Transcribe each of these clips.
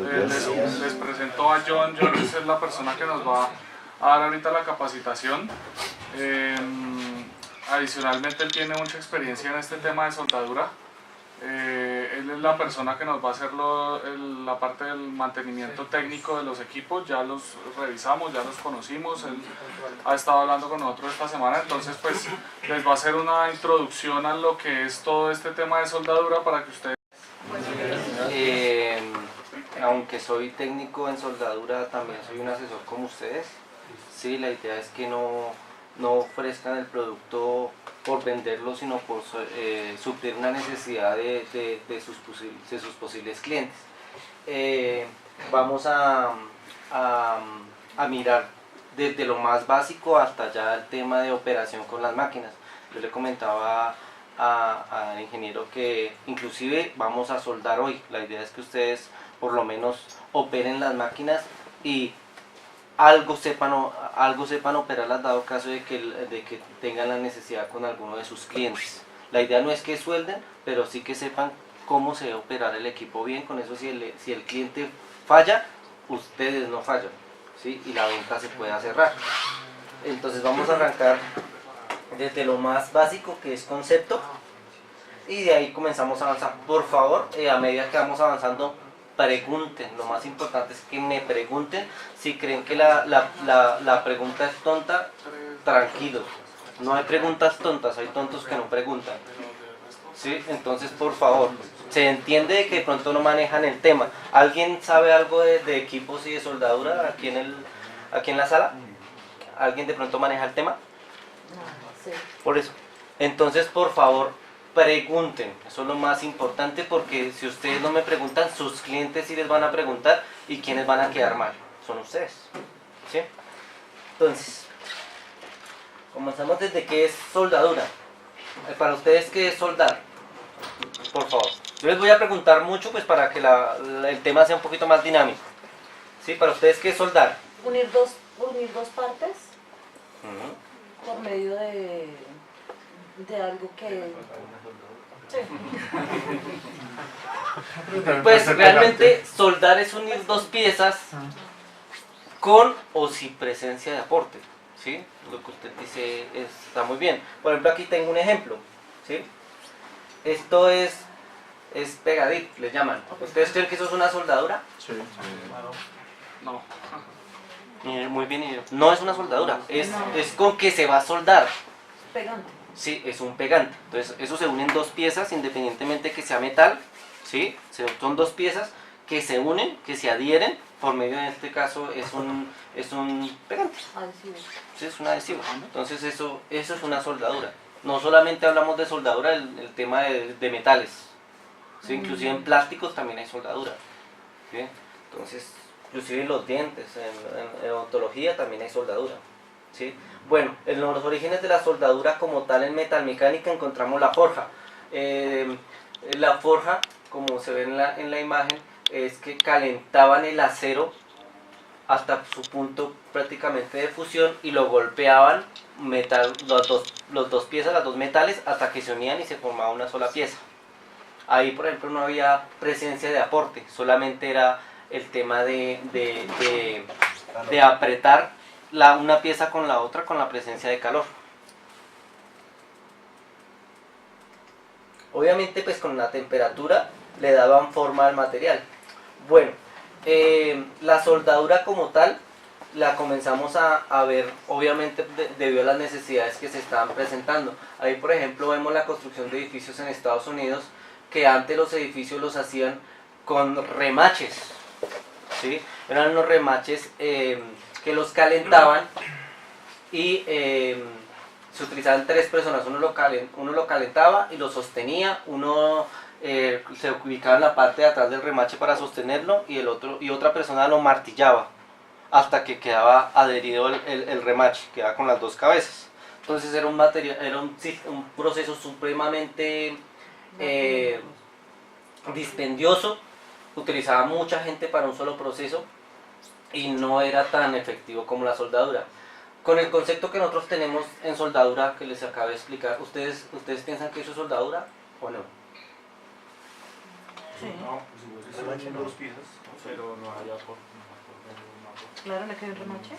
Les presento a John. John es la persona que nos va a dar ahorita la capacitación. Adicionalmente él tiene mucha experiencia en este tema de soldadura. Él es la persona que nos va a hacer la parte del mantenimiento técnico de los equipos. Ya los revisamos, ya los conocimos, él ha estado hablando con nosotros esta semana, entonces pues les va a hacer una introducción a lo que es todo este tema de soldadura para que ustedes... Aunque soy técnico en soldadura, también soy un asesor como ustedes. Sí, la idea es que no ofrezcan el producto por venderlo, sino por suplir una necesidad de sus posibles clientes. Vamos a mirar desde lo más básico hasta ya el tema de operación con las máquinas. Yo le comentaba al ingeniero que inclusive vamos a soldar hoy. La idea es que ustedes por lo menos operen las máquinas y algo sepan operarlas, dado caso de que tengan la necesidad con alguno de sus clientes. La idea no es que suelden, pero sí que sepan cómo se debe operar el equipo bien. Con eso, si el cliente falla, ustedes no fallan, ¿sí? Y la venta se pueda cerrar. Entonces vamos a arrancar desde lo más básico, que es concepto, y de ahí comenzamos a avanzar. Por favor, a medida que vamos avanzando, pregunten. Lo más importante es que me pregunten. Si creen que la pregunta es tonta, tranquilos, no hay preguntas tontas, hay tontos que no preguntan, ¿sí? Entonces, por favor, se entiende que de pronto no manejan el tema. ¿Alguien sabe algo de equipos y de soldadura aquí en la sala? ¿Alguien de pronto maneja el tema? Sí. Por eso, entonces por favor pregunten, eso es lo más importante, porque si ustedes no me preguntan, sus clientes sí les van a preguntar, y quienes van a quedar mal son ustedes, ¿sí? Entonces, comenzamos desde qué es soldadura. Para ustedes, ¿qué es soldar? Por favor, yo les voy a preguntar mucho, pues para que el tema sea un poquito más dinámico, ¿sí? Para ustedes, ¿qué es soldar? Unir dos partes por medio de algo que... Sí. Pues realmente soldar es unir dos piezas con o sin presencia de aporte, ¿sí? Lo que usted dice está muy bien. Por ejemplo, aquí tengo un ejemplo, ¿sí? Esto es pegadit, le llaman. ¿Ustedes creen que eso es una soldadura? Sí. No. Muy bien, no es una soldadura, es con que se va a soldar. Pegante. Sí, es un pegante. Entonces, eso se unen dos piezas, independientemente que sea metal, ¿sí? Son dos piezas que se unen, que se adhieren, por medio, en este caso, es un pegante. Adhesivo. Sí, es un adhesivo. Entonces, eso es una soldadura. No solamente hablamos de soldadura, el tema de metales, ¿sí? Inclusive en plásticos también hay soldadura, ¿sí? Entonces, inclusive en los dientes, en odontología también hay soldadura, ¿sí? Bueno, en los orígenes de la soldadura como tal en metalmecánica encontramos la forja. La forja, como se ve en la imagen, es que calentaban el acero hasta su punto prácticamente de fusión y lo golpeaban las dos piezas, las dos metales, hasta que se unían y se formaba una sola pieza. Ahí, por ejemplo, no había presencia de aporte, solamente era el tema de apretar una pieza con la otra con la presencia de calor. Obviamente, pues con la temperatura le daban forma al material. Bueno, la soldadura como tal la comenzamos a ver, obviamente debido a las necesidades que se estaban presentando. Ahí, por ejemplo, vemos la construcción de edificios en Estados Unidos, que antes los edificios los hacían con remaches, ¿sí? Eran unos remaches que los calentaban y se utilizaban tres personas. Uno lo calentaba y lo sostenía, uno se ubicaba en la parte de atrás del remache para sostenerlo, y otra persona lo martillaba hasta que quedaba adherido el remache, quedaba con las dos cabezas. Entonces era un proceso supremamente dispendioso, utilizaba mucha gente para un solo proceso y no era tan efectivo como la soldadura. Con el concepto que nosotros tenemos en soldadura que les acabo de explicar, ¿ustedes piensan que eso es soldadura o no? Sí. No, pues igual Se remache en dos piezas. pero no haya por... Claro, le quedó un remache.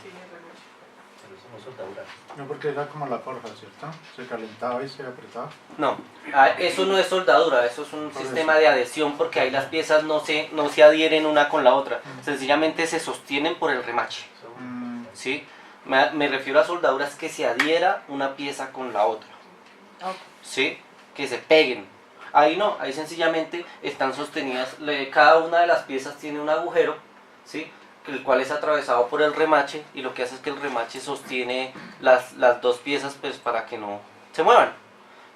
Pero eso no es soldadura. No, porque era como la forja, ¿cierto? Se calentaba y se apretaba. No, eso no es soldadura, eso es un Por sistema eso. de adhesión porque ahí las piezas no se adhieren una con la otra, sencillamente se sostienen por el remache, Mm, ¿sí? Me refiero a soldaduras que se adhiera una pieza con la otra, Ok. ¿sí? Que se peguen. Ahí no, ahí sencillamente están sostenidas, cada una de las piezas tiene un agujero, ¿sí? El cual es atravesado por el remache y lo que hace es que el remache sostiene las dos piezas pues para que no se muevan,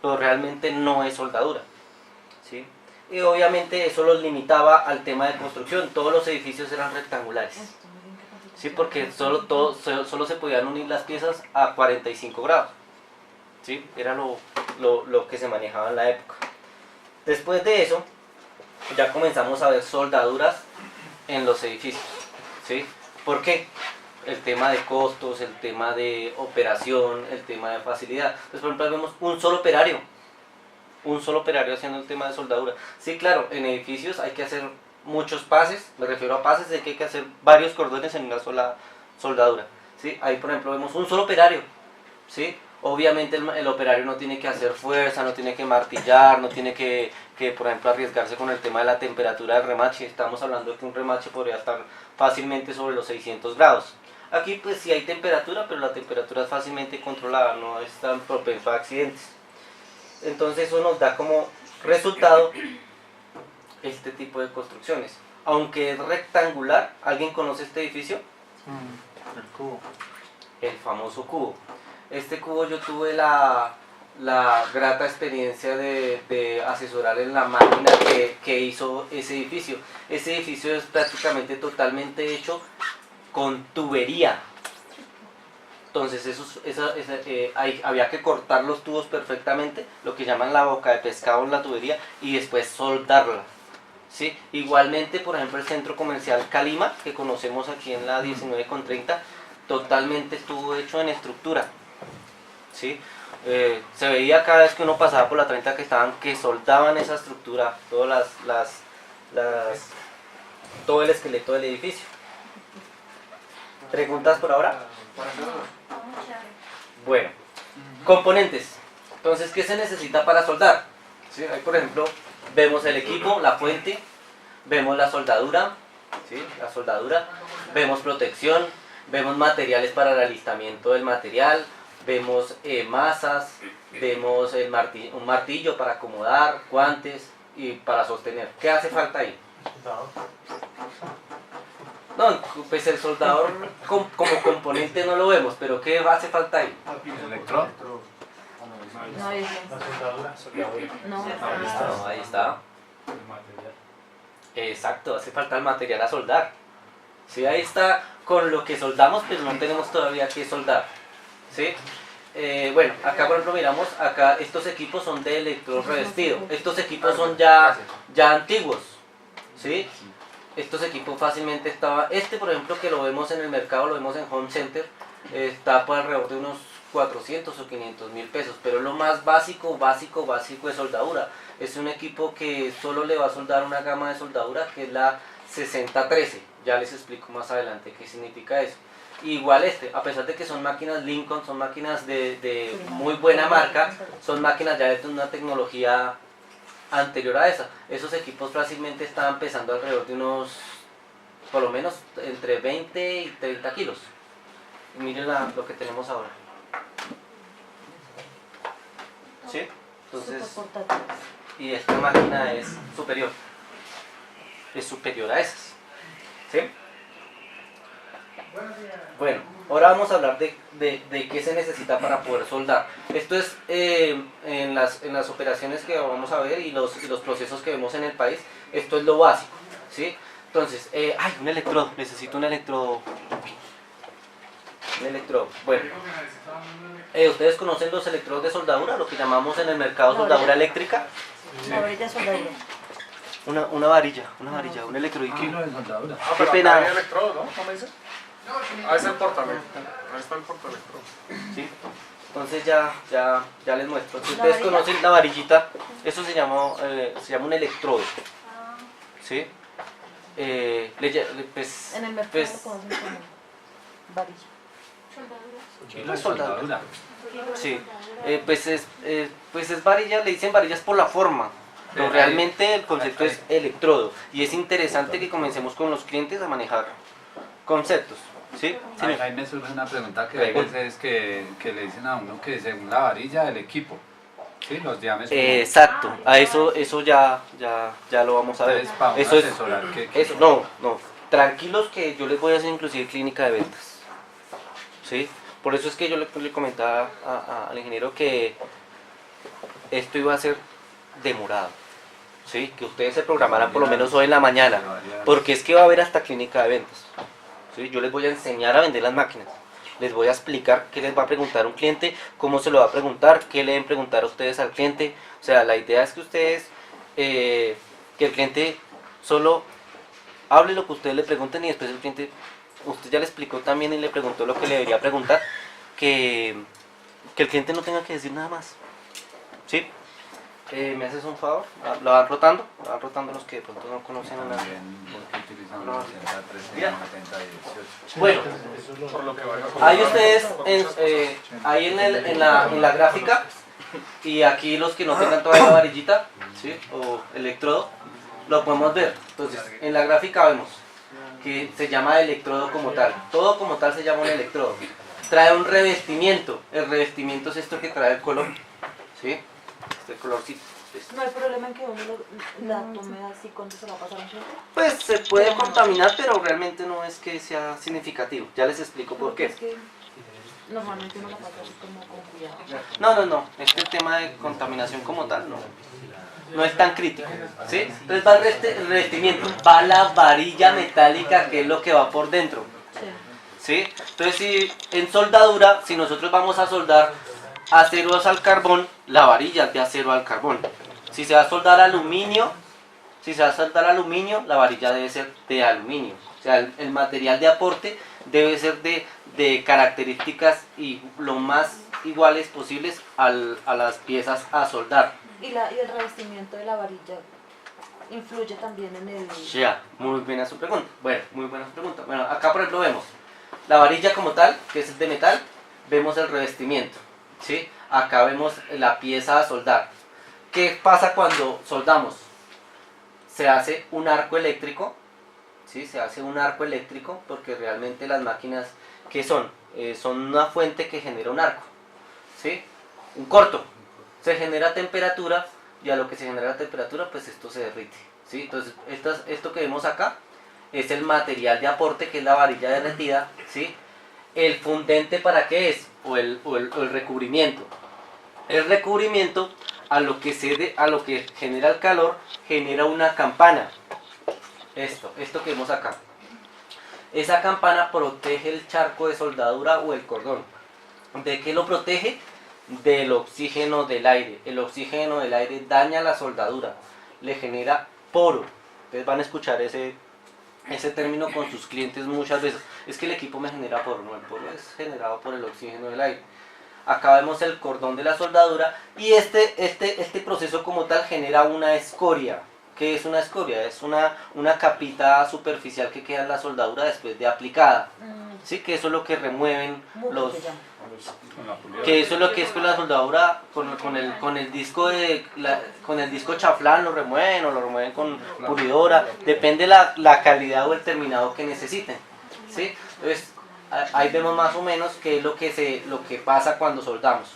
pero realmente no es soldadura, ¿sí? Y obviamente eso los limitaba al tema de construcción, todos los edificios eran rectangulares, ¿sí? Porque solo se podían unir las piezas a 45 grados, ¿sí? Era lo que se manejaba en la época. Después de eso, ya comenzamos a ver soldaduras en los edificios, ¿sí? ¿Por qué? El tema de costos, el tema de operación, el tema de facilidad. Entonces, por ejemplo, vemos un solo operario haciendo el tema de soldadura. Sí, claro, en edificios hay que hacer muchos pases, me refiero a pases de que hay que hacer varios cordones en una sola soldadura, ¿sí? Ahí, por ejemplo, vemos un solo operario, ¿sí? Obviamente el operario no tiene que hacer fuerza, no tiene que martillar, no tiene que, por ejemplo, arriesgarse con el tema de la temperatura del remache. Estamos hablando de que un remache podría estar fácilmente sobre los 600 grados. Aquí pues sí hay temperatura, pero la temperatura es fácilmente controlada, no es tan propenso a accidentes. Entonces eso nos da como resultado este tipo de construcciones. Aunque es rectangular, ¿alguien conoce este edificio? el cubo. El famoso cubo. Este cubo yo tuve la grata experiencia de asesorar en la máquina que hizo ese edificio. Ese edificio es prácticamente totalmente hecho con tubería. Entonces había que cortar los tubos perfectamente, lo que llaman la boca de pescado en la tubería, y después soldarla, ¿sí? Igualmente, por ejemplo, el centro comercial Calima, que conocemos aquí en la 19 con 30, totalmente estuvo hecho en estructura, ¿sí? Se veía cada vez que uno pasaba por la 30 que soldaban esa estructura, todo el esqueleto del edificio. ¿Preguntas por ahora? Bueno, componentes. Entonces, ¿qué se necesita para soldar? ¿Sí? Ahí, por ejemplo, vemos el equipo, la fuente, vemos la soldadura, ¿sí? La soldadura, vemos protección, vemos materiales para el alistamiento del material, vemos masas, vemos un martillo para acomodar, guantes y para sostener. ¿Qué hace falta ahí? No, pues el soldador como componente no lo vemos, pero ¿qué hace falta ahí? ¿El electrodo? No, es La soldadura. no. No, ahí está. Exacto, hace falta el material a soldar. Sí, ahí está con lo que soldamos, pero no tenemos todavía que soldar. ¿Sí? Bueno, acá por ejemplo miramos, acá estos equipos son de electrodo revestido. Estos equipos son ya antiguos. ¿Sí? Estos equipos fácilmente estaban, por ejemplo que lo vemos en el mercado, lo vemos en Home Center, está por alrededor de unos 400 o 500 mil pesos, pero lo más básico de soldadura. Es un equipo que solo le va a soldar una gama de soldadura que es la 6013, ya les explico más adelante qué significa eso. Igual a pesar de que son máquinas Lincoln, son máquinas de muy buena marca, son máquinas ya de una tecnología anterior a esa. Esos equipos fácilmente estaban pesando alrededor de unos, por lo menos, entre 20 y 30 kilos. Y miren lo que tenemos ahora. ¿Sí? Entonces, y esta máquina es superior a esas. ¿Sí? Bueno, ahora vamos a hablar de qué se necesita para poder soldar. Esto es en las operaciones que vamos a ver y los procesos que vemos en el país, esto es lo básico, ¿sí? Entonces, un electrodo, necesito un electrodo. Un electrodo, bueno. ¿Ustedes conocen los electrodos de soldadura? Lo que llamamos en el mercado soldadura eléctrica. Una varilla soldadura. Una varilla, un electrodo. de soldadura. Ah, pero Qué pena. acá hay electrodo, ¿no? ¿No me dice? Ah, es el portaelectrodo. Ahí está el portaelectrodo. ¿Sí? Entonces ya les muestro. Si ustedes conocen la varillita, eso se llama un electrodo. ¿sí? Pues, En el mercado pues, lo conocen como varilla. Pues soldadura. Sí, pues es varilla, le dicen varillas por la forma, pero realmente el concepto es electrodo, y es interesante que comencemos con los clientes a manejar conceptos, ¿sí? Sí, Ahí me surge una pregunta que hay veces que le dicen a uno que según la varilla del equipo, ¿sí? Los diámetros. exacto, a eso ya lo vamos a ver. Entonces, para uno Eso es, asesorar, ¿qué? eso, no, tranquilos que yo les voy a hacer inclusive clínica de ventas, ¿sí? Por eso es que yo le comentaba al ingeniero que esto iba a ser demorado, ¿sí? Que ustedes se programaran por lo menos hoy en la mañana, porque es que va a haber hasta clínica de ventas, ¿sí? Yo les voy a enseñar a vender las máquinas, les voy a explicar qué les va a preguntar un cliente, cómo se lo va a preguntar, qué le deben preguntar a ustedes al cliente. O sea, la idea es que ustedes, que el cliente solo hable lo que ustedes le pregunten y después el cliente, usted ya le explicó también y le preguntó lo que le debería preguntar, que el cliente no tenga que decir nada más, ¿sí? ¿Me haces un favor? ¿Lo van rotando? ¿Lo van rotando los que de pronto no conocen una? También porque utilizan No. los 80, 13, Mira. 90, 18. Bueno, Eso es lo Por lo que vaya ahí ustedes, ahí en la gráfica, y aquí los que no tengan todavía la varillita, ¿sí? O electrodo, lo podemos ver. Entonces, en la gráfica vemos que se llama electrodo como tal. Todo como tal se llama un electrodo. Trae un revestimiento. El revestimiento es esto que trae el color, ¿sí? Este colorcito. No hay problema en que uno la tome así cuando se la pasa a un cliente. Pues se puede contaminar, pero realmente no es que sea significativo. Ya les explico por Porque qué. es que normalmente uno la pasa así como con cuidado. No. Este tema de contaminación como tal no es tan crítico, ¿sí? Entonces va el revestimiento, va la varilla metálica, que es lo que va por dentro, Sí. ¿sí? Entonces, si en soldadura, si nosotros vamos a soldar aceros al carbón, la varilla es de acero al carbón. Si se va a soldar aluminio, la varilla debe ser de aluminio. O sea, el material de aporte debe ser de características y lo más iguales posibles a las piezas a soldar. Y el revestimiento de la varilla influye también en el... Ya, muy buena su pregunta. Muy buena su pregunta. Bueno, acá por ejemplo vemos la varilla como tal, que es de metal, vemos el revestimiento, ¿sí? Acá vemos la pieza a soldar. ¿Qué pasa cuando soldamos? Se hace un arco eléctrico, ¿sí? Se hace un arco eléctrico porque realmente las máquinas, ¿qué son? Son una fuente que genera un arco, ¿sí? Un corto. Se genera temperatura y a lo que se genera temperatura, pues esto se derrite, ¿sí? Entonces, esto que vemos acá es el material de aporte, que es la varilla derretida, ¿sí? El fundente, ¿para qué es? O el recubrimiento. El recubrimiento, a lo que genera el calor, genera una campana. Esto que vemos acá. Esa campana protege el charco de soldadura o el cordón. ¿De qué lo protege? Del oxígeno del aire. El oxígeno del aire daña la soldadura, le genera poro. Ustedes van a escuchar ese término con sus clientes muchas veces. Es que el equipo me genera poro. No, el poro es generado por el oxígeno del aire. Acá vemos el cordón de la soldadura y este proceso como tal genera una escoria. ¿Qué es una escoria? Es una capita superficial que queda en la soldadura después de aplicada. Sí, que eso es lo que remueven los... Que eso es lo que es con la soldadura, con el disco chaflán lo remueven o lo remueven con pulidora, depende la calidad o el terminado que necesiten, ¿sí? Entonces ahí vemos más o menos qué es lo que pasa cuando soldamos.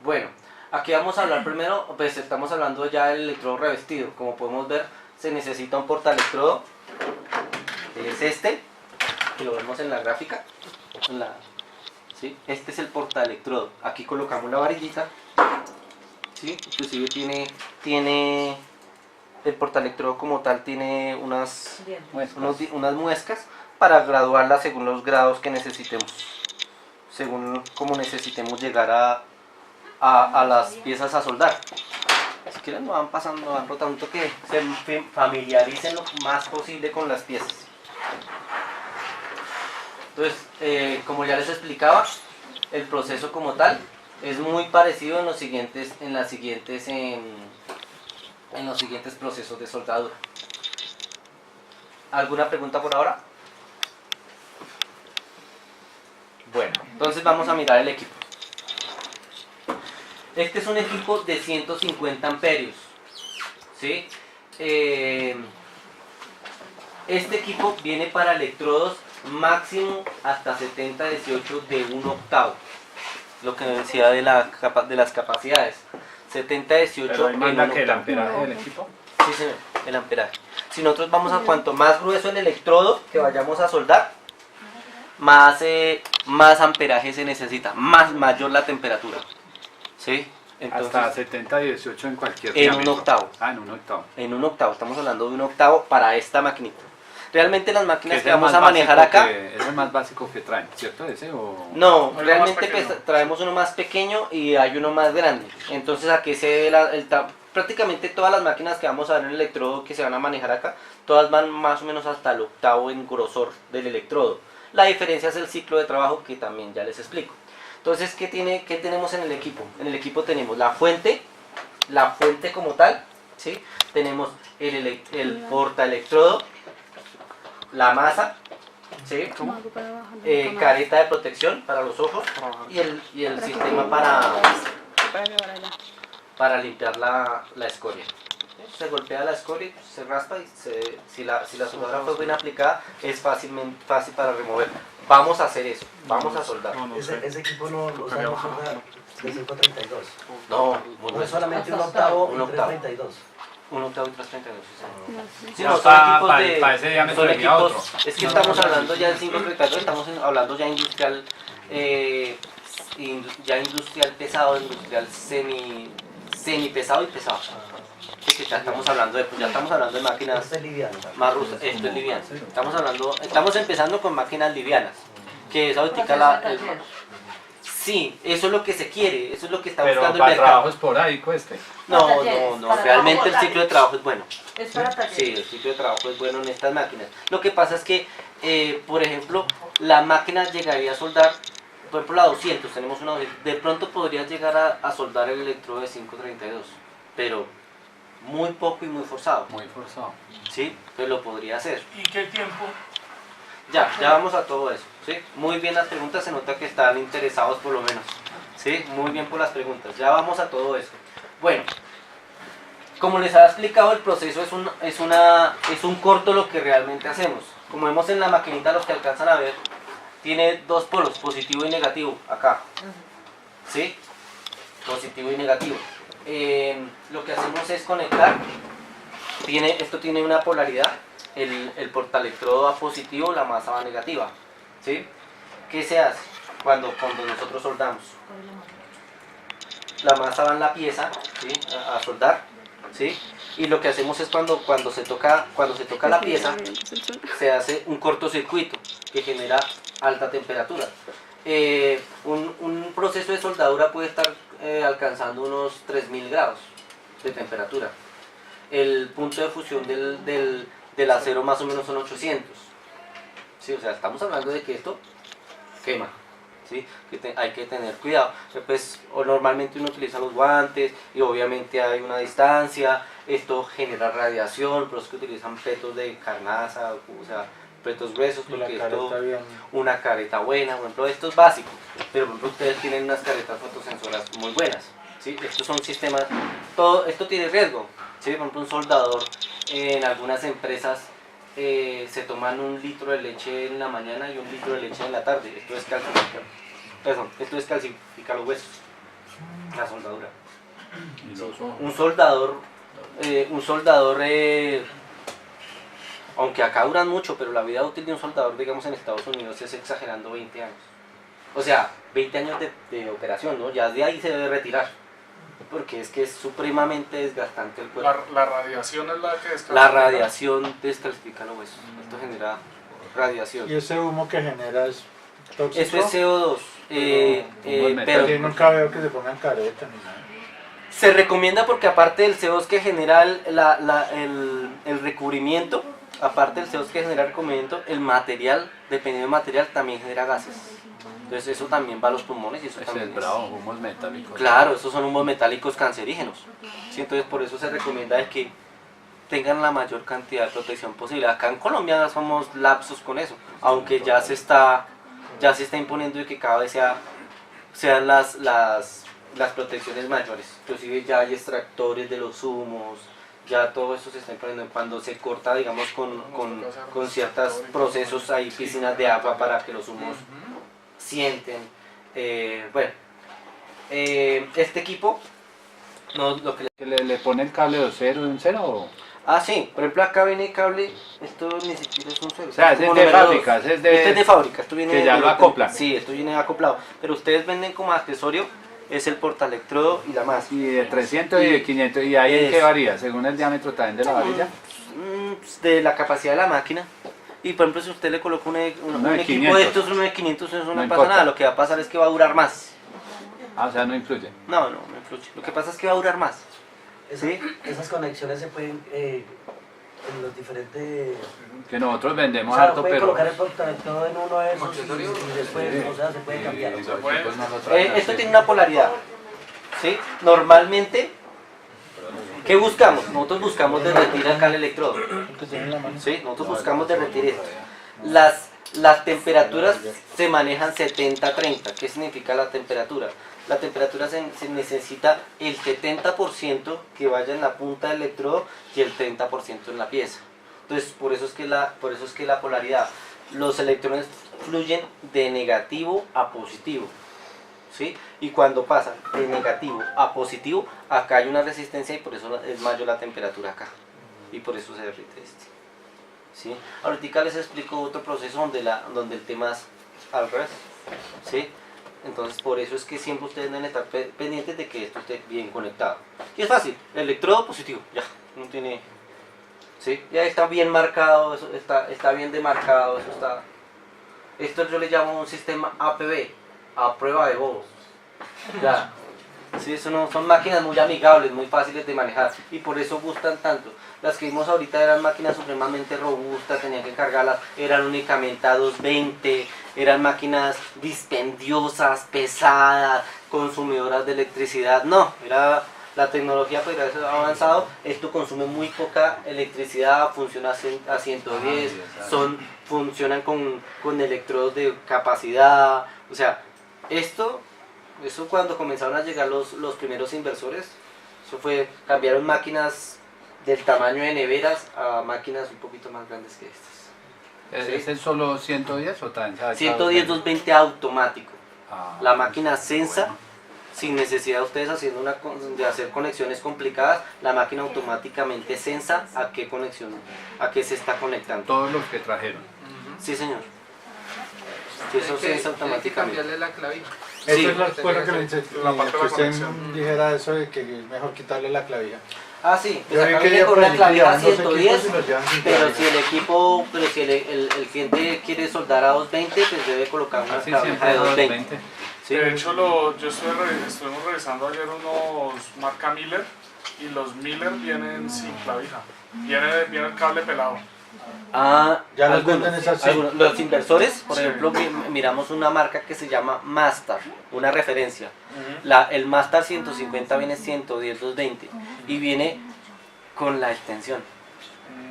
Bueno, aquí vamos a hablar primero, pues estamos hablando ya del electrodo revestido. Como podemos ver, se necesita un portaelectrodo, es este, que lo vemos en la gráfica, ¿sí? Este es el portaelectrodo. Aquí colocamos la varillita, ¿sí? Inclusive tiene el portaelectrodo como tal, tiene unas muescas para graduarla según los grados que necesitemos, según cómo necesitemos llegar a las piezas a soldar. Si quieren lo van pasando, van rotando, que se familiaricen lo más posible con las piezas. Entonces, como ya les explicaba, el proceso como tal Es muy parecido en los siguientes procesos de soldadura. ¿Alguna pregunta por ahora? Bueno, entonces vamos a mirar el equipo. Este es un equipo de 150 amperios, ¿sí? Este equipo viene para electrodos máximo hasta 70-18 de 1/8, lo que decía de las capacidades. 70-18 Pero ahí en manda 1/8. que el amperaje del equipo. Sí, señor, el amperaje. Si nosotros vamos a cuanto más grueso el electrodo que vayamos a soldar, más amperaje se necesita, mayor la temperatura. ¿Sí? Entonces, Hasta 70-18 en cualquier en diámetro. 1/8. Ah, en 1/8. En 1/8, estamos hablando de 1/8 para esta maquinita. Realmente las máquinas Es que el vamos más a manejar básico acá, es el más básico que traen, ¿cierto? ¿Ese o...? no, Hay uno realmente más pequeño. pues, traemos uno más pequeño y hay uno más grande. Entonces aquí se ve prácticamente todas las máquinas que vamos a ver en el electrodo que se van a manejar acá, todas van más o menos hasta el 1/8 en grosor del electrodo. La diferencia es el ciclo de trabajo que también ya les explico. Entonces, ¿qué tenemos en el equipo? En el equipo tenemos la fuente como tal, ¿sí? Tenemos el portaelectrodo, la masa, ¿sí? Careta de protección para los ojos y el sistema para limpiar la escoria. Se golpea la escoria, se raspa y si la soldadura fue bien aplicada es fácil para remover. Vamos a hacer eso, vamos a soldar. No, no sé. Ese equipo no lo Tocaría usamos bajar. de 532. No, No es solamente un octavo y Un octavo. 332. 1/8 y 332. Sí, Ya no, para ese diámetro son venía equipos, otro. es que estamos hablando ya del 532, estamos hablando ya industrial, ya industrial pesado, industrial semi pesado y pesado. Sí, que ya estamos hablando de máquinas Este es liviano. más rusas, esto es liviano. Estamos empezando con máquinas livianas, que es ahorita sí, eso es lo que se quiere, eso es lo que está Pero buscando el para mercado. trabajo esporádico este. No, realmente el ciclo de trabajo es bueno. Es para talleres. Sí, el ciclo de trabajo es bueno en estas máquinas. Lo que pasa es que, por ejemplo, la máquina llegaría a soldar, por ejemplo la 200, tenemos una 200, de pronto podría llegar a soldar el electrodo de 532, pero muy poco y muy forzado, Muy forzado. ¿sí? Pero lo podría hacer. ¿Y qué tiempo? Ya vamos a todo eso, ¿sí? Muy bien las preguntas, se nota que están interesados por lo menos, ¿sí? Muy bien por las preguntas, ya vamos a todo eso. Bueno, como les había explicado, el proceso es un corto lo que realmente hacemos. Como vemos en la maquinita, los que alcanzan a ver, tiene dos polos, positivo y negativo, acá, ¿sí? Positivo y negativo. Lo que hacemos es conectar, esto tiene una polaridad, el portaelectrodo va positivo, la masa va negativa, ¿sí? ¿Qué se hace cuando nosotros soldamos? La masa va en la pieza, ¿sí? a soldar, ¿sí? Y lo que hacemos es cuando se toca la pieza, se hace un cortocircuito que genera alta temperatura. Un proceso de soldadura puede estar alcanzando unos 3000 grados de temperatura. El punto de fusión del acero más o menos son 800. ¿Sí? O sea, estamos hablando de que esto quema. ¿Sí? Hay que tener cuidado. Pues, normalmente uno utiliza los guantes y obviamente hay una distancia. Esto genera radiación, por eso que utilizan petos de carnaza, o sea, petos gruesos, porque una careta buena, por ejemplo, esto es básico, pero por ejemplo ustedes tienen unas caretas fotosensoras muy buenas, ¿sí? Estos son sistemas, todo esto tiene riesgo, ¿sí? Por ejemplo un soldador, en algunas empresas se toman 1 litro de leche en la mañana y 1 litro de leche en la tarde, esto es calcificar los huesos, la soldadura. Y los ojos. Un soldador, aunque acá duran mucho, pero la vida útil de un soldador, digamos en Estados Unidos, es exagerando 20 años. O sea, 20 años de operación, ¿no? Ya de ahí se debe retirar, porque es que es supremamente desgastante el cuerpo. La radiación es la que descalcifica. La radiación descalcifica los huesos, esto genera radiación. Y ese humo que genera es tóxico. Esto es CO2, pero Yo nunca veo que se pongan careta ni nada. se recomienda porque aparte del CO2 que genera el recubrimiento, aparte del CO2 que genera el recubrimiento, el material, dependiendo del material, también genera gases. Entonces eso también va a los pulmones y eso Ese también es bravo, humos metálicos. Claro, estos son humos metálicos cancerígenos. ¿Sí? Entonces por eso se recomienda de que tengan la mayor cantidad de protección posible. Acá en Colombia somos lapsos con eso, aunque ya se está imponiendo de que cada vez sean las protecciones mayores. Inclusive ya hay extractores de los humos, ya todo eso se está imponiendo. Cuando se corta, digamos, con ciertos procesos, hay piscinas de agua para que los humos sienten. Este equipo, no, lo que ¿Que le pone el cable de 0 de un 0? sí, por ejemplo acá viene el cable, esto ni siquiera es un cero. O sea, ese es de fábrica, ese es de... Este es de fábrica, esto viene que ya lo acoplan. Sí, esto viene acoplado, pero ustedes venden como accesorio, es el portaelectrodo y la masa. Y de 300 y de 500, ¿y ahí en qué Eso. varía? Según el diámetro también de la varilla. De la capacidad de la máquina. Y por ejemplo, si usted le coloca un Uno de equipo 500. de estos, uno de 500, eso no pasa importa. nada, lo que va a pasar es que va a durar más. Ah, o sea, no influye. No influye. Lo que pasa es que va a durar más. ¿Sí? Esas conexiones se pueden en los diferentes... Que nosotros vendemos O sea, harto, pueden pero... colocar el portalectrodo en uno de esos y después, Sí. o sea, se puede cambiar. Y los puede. equipos no lo traen Esto así. tiene una polaridad. ¿Sí? Normalmente, ¿qué buscamos? Nosotros buscamos derretir acá el electrodo. ¿Sí? Nosotros buscamos derretir esto. Las temperaturas se manejan 70-30. ¿Qué significa la temperatura? La temperatura se necesita el 70% que vaya en la punta del electrodo y el 30% en la pieza. Entonces, por eso es que la polaridad, los electrones fluyen de negativo a positivo. ¿Sí? Y cuando pasan de negativo a positivo, acá hay una resistencia y por eso es mayor la temperatura acá. Y por eso se derrite este. ¿Sí? Ahorita les explico otro proceso donde el tema es al revés. ¿Sí? Entonces por eso es que siempre ustedes deben estar pendientes de que esto esté bien conectado. Y es fácil, electrodo positivo, ya, no tiene... ¿Sí? Ya está bien marcado, eso está bien demarcado, eso está... Esto yo le llamo un sistema APB, a prueba de bobos. Ya. Sí, eso no, son máquinas muy amigables, muy fáciles de manejar y por eso gustan tanto. Las que vimos ahorita eran máquinas supremamente robustas, tenían que cargarlas, eran únicamente a 220, eran máquinas dispendiosas, pesadas, consumidoras de electricidad. No, la tecnología pues gracias a avanzado, esto consume muy poca electricidad, funciona a 110, funcionan con electrodos de capacidad, o sea, eso cuando comenzaron a llegar los primeros inversores, cambiaron máquinas del tamaño de neveras a máquinas un poquito más grandes que estas. ¿Es el solo 110 o también? ¿Sabe? 110 220 automático. Ah, La máquina sensa, bueno. sin necesidad de ustedes de hacer conexiones complicadas, la máquina automáticamente sensa a qué conexión, a qué se está conectando. Todos los que trajeron. Sí, señor. Sí, eso sensa Hay que automáticamente. cambiarle la clavija. Eso Sí. es lo bueno que, La parte de que la usted conexión. dijera eso de que es mejor quitarle la clavija. Ah, sí, pues Yo vi acá que viene ya con por una ahí clavija llevan dos equipos 110, y los llevan sin pero clavija. si el cliente quiere soldar a 220, pues debe colocar una Así clavija siempre de los 220. 20. ¿Sí? De hecho, estuvimos revisando ayer unos marca Miller y los Miller vienen sin clavija. Viene el cable pelado. Ah, Ya los algunos, venden esas, sí. algunos. Los inversores, por Sí. ejemplo, miramos una marca que se llama Mastar, una referencia. El Mastar 150 viene 110 220 y viene con la extensión.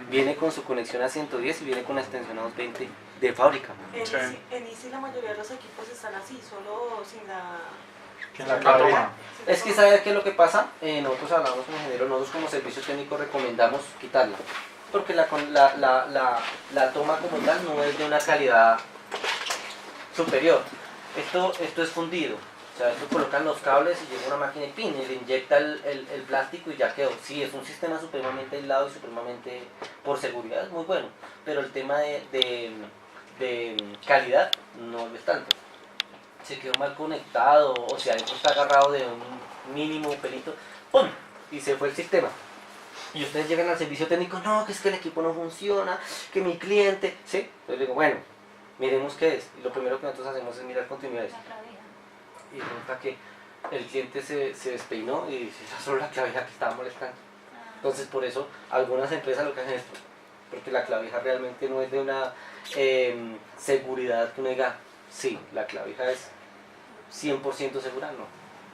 Viene con su conexión a 110 y viene con la extensión a 220 de fábrica. Sí. En ICI la mayoría de los equipos están así, solo sin la... Sin la clavija. Es que ¿sabe qué es lo que pasa? Nosotros hablamos con ingeniero, nosotros como servicio técnico recomendamos quitarla. Porque la toma como tal no es de una calidad superior. Esto es fundido. O sea, esto colocan los cables y llega una máquina y pin, y le inyecta el plástico y ya quedó. Sí, es un sistema supremamente aislado y supremamente por seguridad, es muy bueno. Pero el tema de calidad no lo es tanto. Se quedó mal conectado o si adentro está agarrado de un mínimo pelito, ¡pum! Y se fue el sistema. Y ustedes llegan al servicio técnico, no, que es que el equipo no funciona, que mi cliente, ¿sí? Entonces digo, bueno, miremos qué es. Y lo primero que nosotros hacemos es mirar continuidades. Y resulta que el cliente se despeinó y dice, esa solo la clavija que estaba molestando. Entonces por eso algunas empresas lo que hacen es esto, porque la clavija realmente no es de una seguridad que uno diga, Sí, la clavija es 100% segura, no.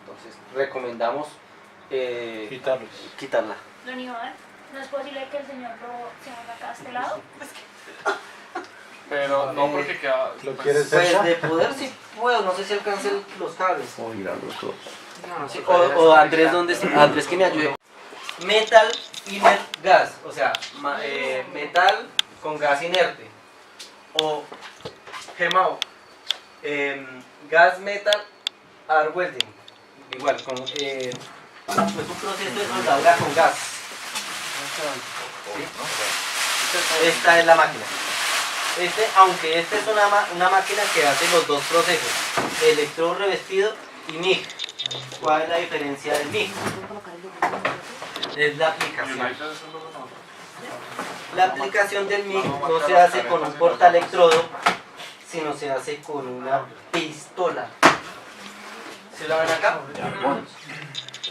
Entonces recomendamos Quitarlos. quitarla. Don Iván, ¿no es posible que el señor lo se haga acá a este lado? Pero no porque queda... ¿Lo pues, quieres Pues cerca? de poder sí puedo, no sé si alcance los cables. O girar los dos. Sí, o Andrés, ¿dónde está? Andrés que me ayude. Metal inert gas, o sea, metal con gas inerte. O gemao, gas metal air welding. Igual, con, es un proceso de soldadura con gas. ¿Sí? Esta es la máquina. Aunque esta es una máquina que hace los dos procesos, electrodo revestido y MIG. ¿Cuál es la diferencia del MIG? Es la aplicación. United es el logo de nosotros. La aplicación del MIG no se hace con un portaelectrodo, sino se hace con una pistola. ¿Se la ven acá?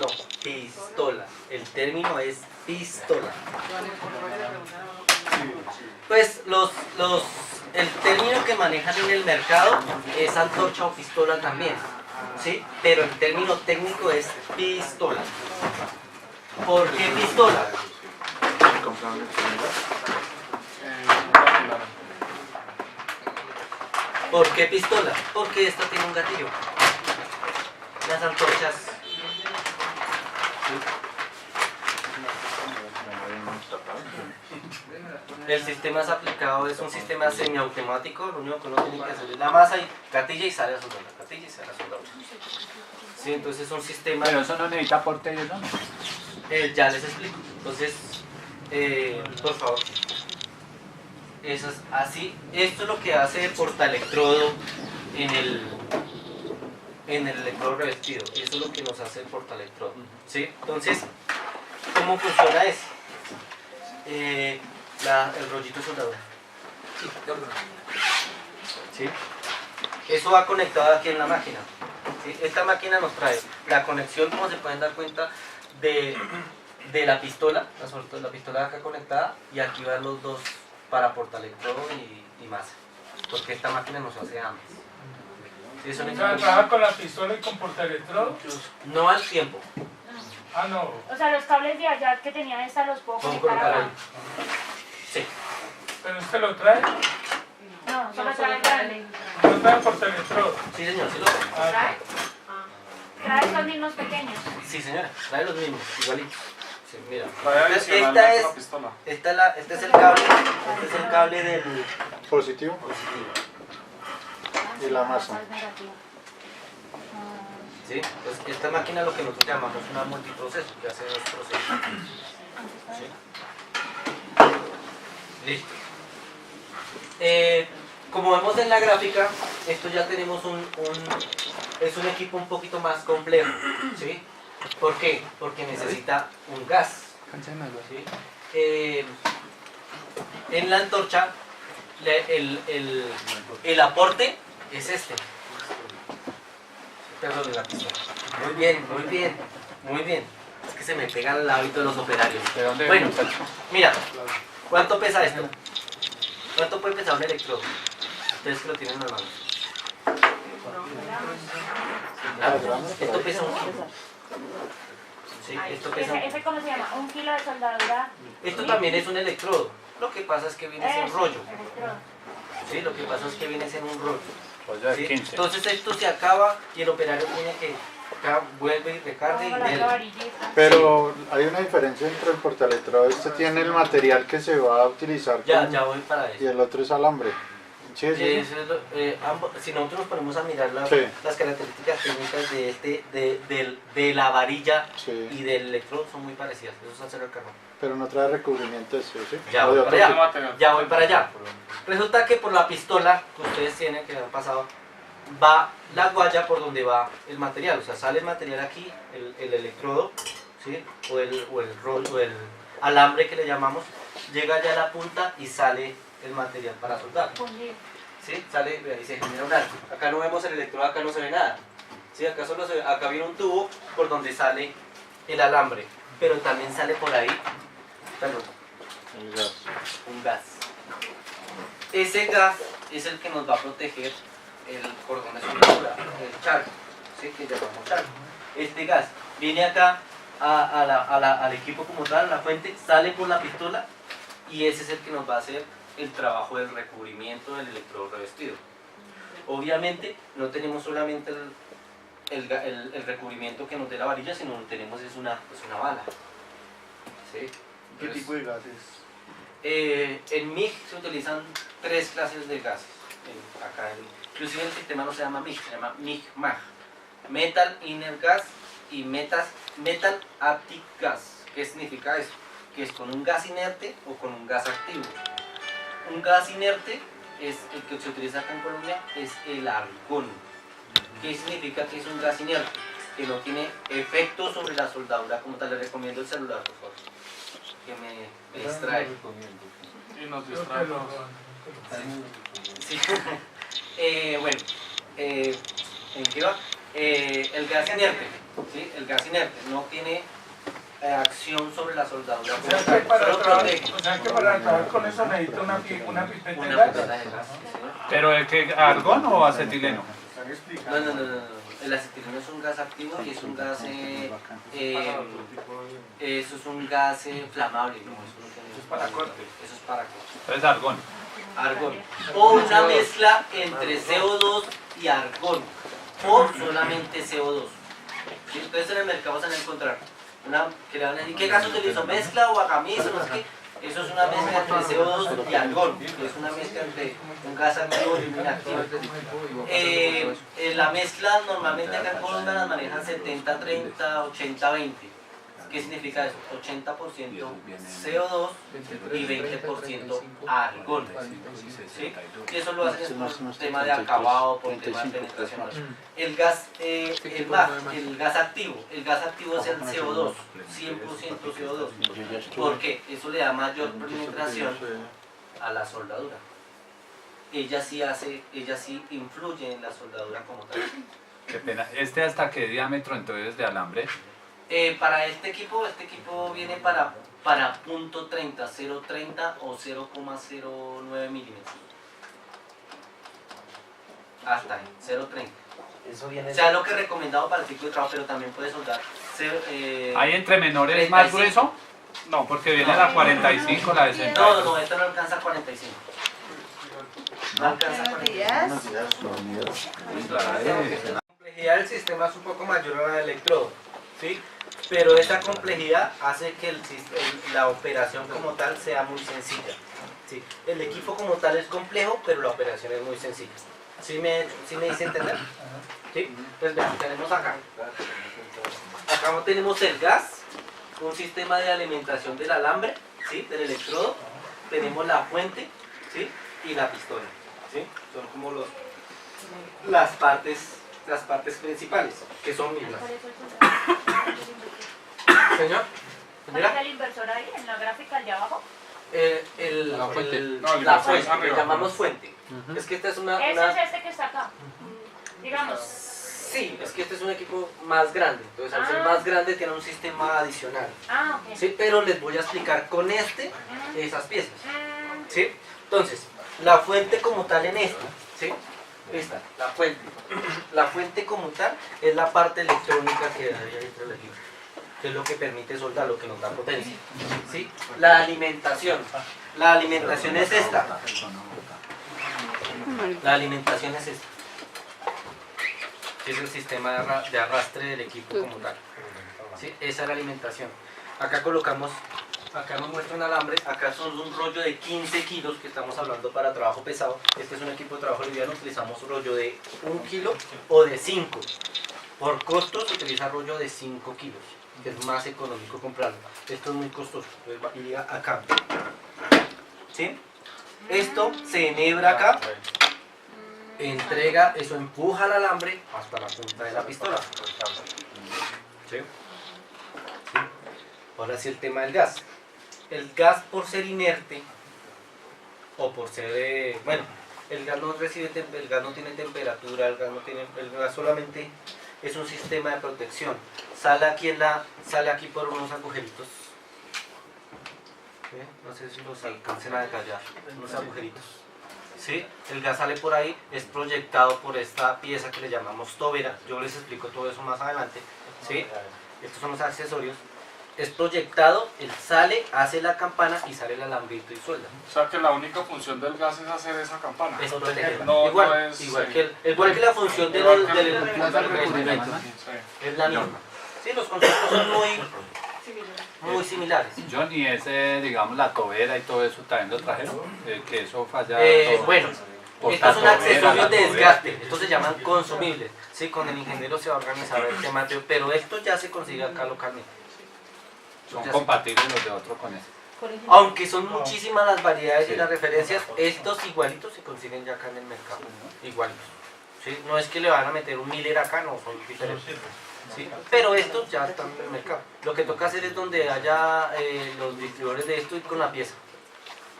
No, pistola. El término es pistola. Pues el término que manejan en el mercado es antorcha o pistola también, ¿sí? Pero el término técnico es pistola. ¿Por qué pistola? ¿Por qué pistola? Porque esta tiene un gatillo. Las antorchas. El sistema es aplicado, es un sistema semiautomático, lo único que uno tiene que hacer es la masa y gatilla y sale a soldadura, gatilla y sale a soldadura. Sí, entonces es un sistema... Pero eso no necesita porte y eso no. Ya les explico. Entonces, por favor. Eso es así. Esto es lo que hace el portaelectrodo en el electrodo revestido. Eso es lo que nos hace el portaelectrodo. ¿Sí? Entonces, ¿cómo funciona eso? El rollito de soldadura. ¿Sí? Eso va conectado aquí en la máquina. ¿Sí? Esta máquina nos trae la conexión, como se pueden dar cuenta, de la pistola, la pistola acá conectada, y aquí van los dos para portaelectrodo y masa, porque esta máquina nos hace ambas. ¿Sí? Son equipos- ¿Trabaja con la pistola y con portaelectrodo? no al tiempo. Ah, no. O sea, los cables de allá que tenía esta los puedo Son conectar acá. Sí. ¿Pero usted lo trae? No, solo trae grande. ¿No trae portaelectrodo? Sí, señor, sí lo trae. Ah, Trae estos mismos pequeños. Sí, señora, trae los mismos, igualitos. Sí, mira. Trae Entonces, adicionalmente la pistola. este es el cable, este es el cable del Positivo. Y la masa. ¿sí? Pues esta máquina lo que nosotros llamamos una multiproceso, que hace dos procesos. ¿Sí? Listo. Como vemos en la gráfica, esto ya tenemos es un equipo un poquito más complejo, ¿sí? ¿Por qué? Porque necesita un gas, ¿sí? En la antorcha el aporte es este. Perdón, la pistola. Muy bien, muy bien, muy bien. Es que se me pega al hábito de los operarios. ¿De dónde Bueno, muchacho? mira, ¿cuánto pesa esto? ¿Cuánto puede pesar un electrodo? Ustedes que lo tienen en las manos. Esto pesa un kilo. Sí, esto pesa un kilo. ¿Ese cómo se llama? ¿1 kilo de soldadura? Esto también es un electrodo. Lo que pasa es que viene en Eso, rollo. electrodo. Sí, lo que pasa es que viene en un rollo. Pues ya ¿Sí? de 15. Entonces esto se acaba y el operario tiene que vuelve y recargue y Como la dele. varillita. Pero hay una diferencia entre el portaelectrodo. Este tiene el material que se va a utilizar Ya con- voy para y eso. el otro es alambre. Sí, sí, sí. Eso es si nosotros nos ponemos a mirar Sí. las características técnicas de la varilla Sí. y del electrodo son muy parecidas. Eso es acero al carbón. Pero no trae recubrimiento ese, ¿sí? Ya O de voy otro para tipo. allá. Ya voy para allá. Resulta que por la pistola que ustedes tienen, que han pasado, va la guaya por donde va el material. O sea, sale el material aquí, el electrodo, ¿sí? o el rollo, o el alambre que le llamamos, llega ya a la punta y sale el material para soldar. Fundido. ¿Sí? Sale, vea, y se genera un arco. Acá no vemos el electrodo, acá no se ve nada. ¿Sí? Acá solo acá viene un tubo por donde sale el alambre, pero también sale por ahí, perdón, El gas. un gas. Ese gas es el que nos va a proteger el cordón de soldadura, el charco, ¿sí? Que llamamos charco. Este gas viene acá al equipo como tal, a la fuente, sale por la pistola y ese es el que nos va a hacer el trabajo del recubrimiento del electrodo revestido. Obviamente no tenemos solamente el recubrimiento que nos dé la varilla, sino tenemos es una bala. ¿Sí? ¿Qué tipo de gases? En MIG se utilizan 3 clases de gases. Inclusive el sistema no se llama MIG, se llama MIG-MAG. Metal Inert Gas y Metal Active Gas. ¿Qué significa eso? Que es con un gas inerte o con un gas activo. Un gas inerte es el que se utiliza acá en Colombia, es el argón. ¿Qué significa que es un gas inerte? Que no tiene efecto sobre la soldadura como tal. Le recomiendo el celular, por favor, que me distrae. Y nos distraemos. Sí. Bueno, ¿en qué va? El gas inerte, ¿sí? El gas inerte no tiene acción sobre la soldadura. O sea que para trabajar con eso necesita una pipeta de gas. ¿Pero el que argón o acetileno? No. El acetileno es un gas activo y es un gas, eso es un gas flamable, ¿no? Eso es para corte. Eso es para corte. Entonces argón. Argón. O una mezcla entre CO2 y argón. O solamente CO2. ¿Sí? Entonces en el mercado se van a encontrar una que le van a decir, ¿qué gas utilizo? ¿Mezcla o agamiso? No sé qué. Eso es una mezcla entre CO2 y argón. Es una mezcla entre un gas activo y un inactivo. La mezcla normalmente acá en Colombia las manejan 70-30, 80-20. ¿Qué significa eso? 80% CO2 y 20% argón. ¿Sí? Y eso lo hacen por tema de acabado, por tema de penetración. El gas, el gas activo es el CO2, 100% CO2. Porque eso le da mayor penetración a la soldadura. Ella sí influye en la soldadura como tal. Qué pena. ¿Hasta qué diámetro entonces de alambre? Para este equipo viene para punto .30, 0.30 o 0,09 milímetros. Hasta ahí, 0.30. Eso viene O sea, lo que he recomendado para el ciclo de trabajo, pero también puede soldar. ¿Hay entre menores más 35. grueso? No, porque viene la 45, la de 60. No, esta no alcanza 45. No alcanza Buenos 45. días. La complejidad del sistema es un poco mayor a la del electrodo, ¿sí? Pero esta complejidad hace que la operación como tal sea muy sencilla, ¿sí? El equipo como tal es complejo, pero la operación es muy sencilla. ¿Sí me hice entender? ¿Sí? Pues vean, tenemos acá tenemos el gas, un sistema de alimentación del alambre, ¿sí? Del electrodo, tenemos la fuente, ¿sí? Y la pistola, ¿sí? Son como las partes principales, que son mismas. Señor, ¿Cuál es el inversor ahí, en la gráfica de abajo? La fuente. La fuente, que llamamos fuente. Es que esta es Ese es este que está acá. Digamos. Sí, es que este es un equipo más grande. Entonces, al ser más grande, tiene un sistema adicional. Ah, ok. Sí, pero les voy a explicar con esas piezas. ¿Sí? Entonces, la fuente como tal en esta, ¿sí? Esta, la fuente. La fuente como tal es la parte electrónica que hay dentro del equipo, que es lo que permite soldar, lo que nos da potencia. ¿Sí? La alimentación. La alimentación es esta. La alimentación es esta. Que es el sistema de arrastre del equipo como tal. ¿Sí? Esa es la alimentación. Acá colocamos, acá nos muestra un alambre, acá son un rollo de 15 kilos que estamos hablando para trabajo pesado. Este es un equipo de trabajo liviano, utilizamos un rollo de 1 kilo o de 5. Por costos se utiliza rollo de 5 kilos, que es más económico comprarlo. Esto es muy costoso, entonces iría acá. ¿Sí? Esto se enhebra acá, entrega, eso empuja el alambre hasta la punta de la pistola. ¿Sí? Ahora sí el tema del gas. El gas por ser inerte o por ser, bueno, el gas no tiene temperatura, el gas solamente es un sistema de protección. Sale aquí por unos agujeritos. ¿Sí? No sé si los alcancen a detallar, unos agujeritos. ¿sí? El gas sale por ahí, es proyectado por esta pieza que le llamamos tobera, yo les explico todo eso más adelante, ¿sí? Estos son los accesorios. Es proyectado, él sale, hace la campana y sale el alambrito y suelda. O sea que la única función del gas es hacer esa campana. Es protegerla. No, igual, no es, igual, sí. igual que la función del Igual que el- revestimiento. Sí. Es la misma. Sí, los conceptos son muy similares. John, y ese, digamos, la tobera y todo eso también lo trajeron, que eso falla. todo. Bueno, Por estos son la tobera, accesorios la de tobera. desgaste, estos se llaman consumibles. Sí, con el ingeniero se va a organizar el tema, pero esto ya se consigue acá localmente. Son Ya se- compatibles los de otro con ese. Por ejemplo, Aunque son muchísimas las variedades y las referencias, estos igualitos se consiguen ya acá en el mercado. Igualitos. ¿Sí? No es que le van a meter un Miller acá, no, son diferentes. ¿Sí? Pero estos ya están en el mercado. Lo que toca hacer es donde haya los distribuidores de esto y con la pieza.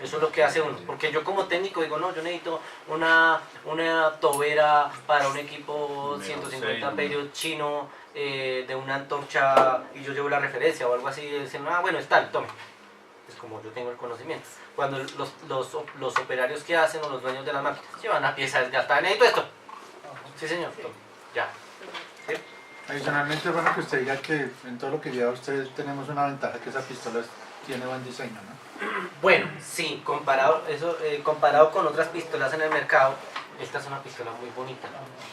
Eso es lo que hace uno. Porque yo como técnico digo, no, yo necesito una tobera para un equipo 150 amperios chino de una antorcha y yo llevo la referencia o algo así. Y dicen, ah, bueno, está, tome. Es como yo tengo el conocimiento. Cuando los operarios que hacen o los dueños de las máquinas llevan una pieza desgastada, necesito esto. Sí, señor, tome. Ya. ¿Sí? Adicionalmente, bueno, que usted diga que en todo lo que lleva usted tenemos una ventaja, que esa pistola tiene buen diseño, ¿no? Bueno, sí, comparado con otras pistolas en el mercado, esta es una pistola muy bonita.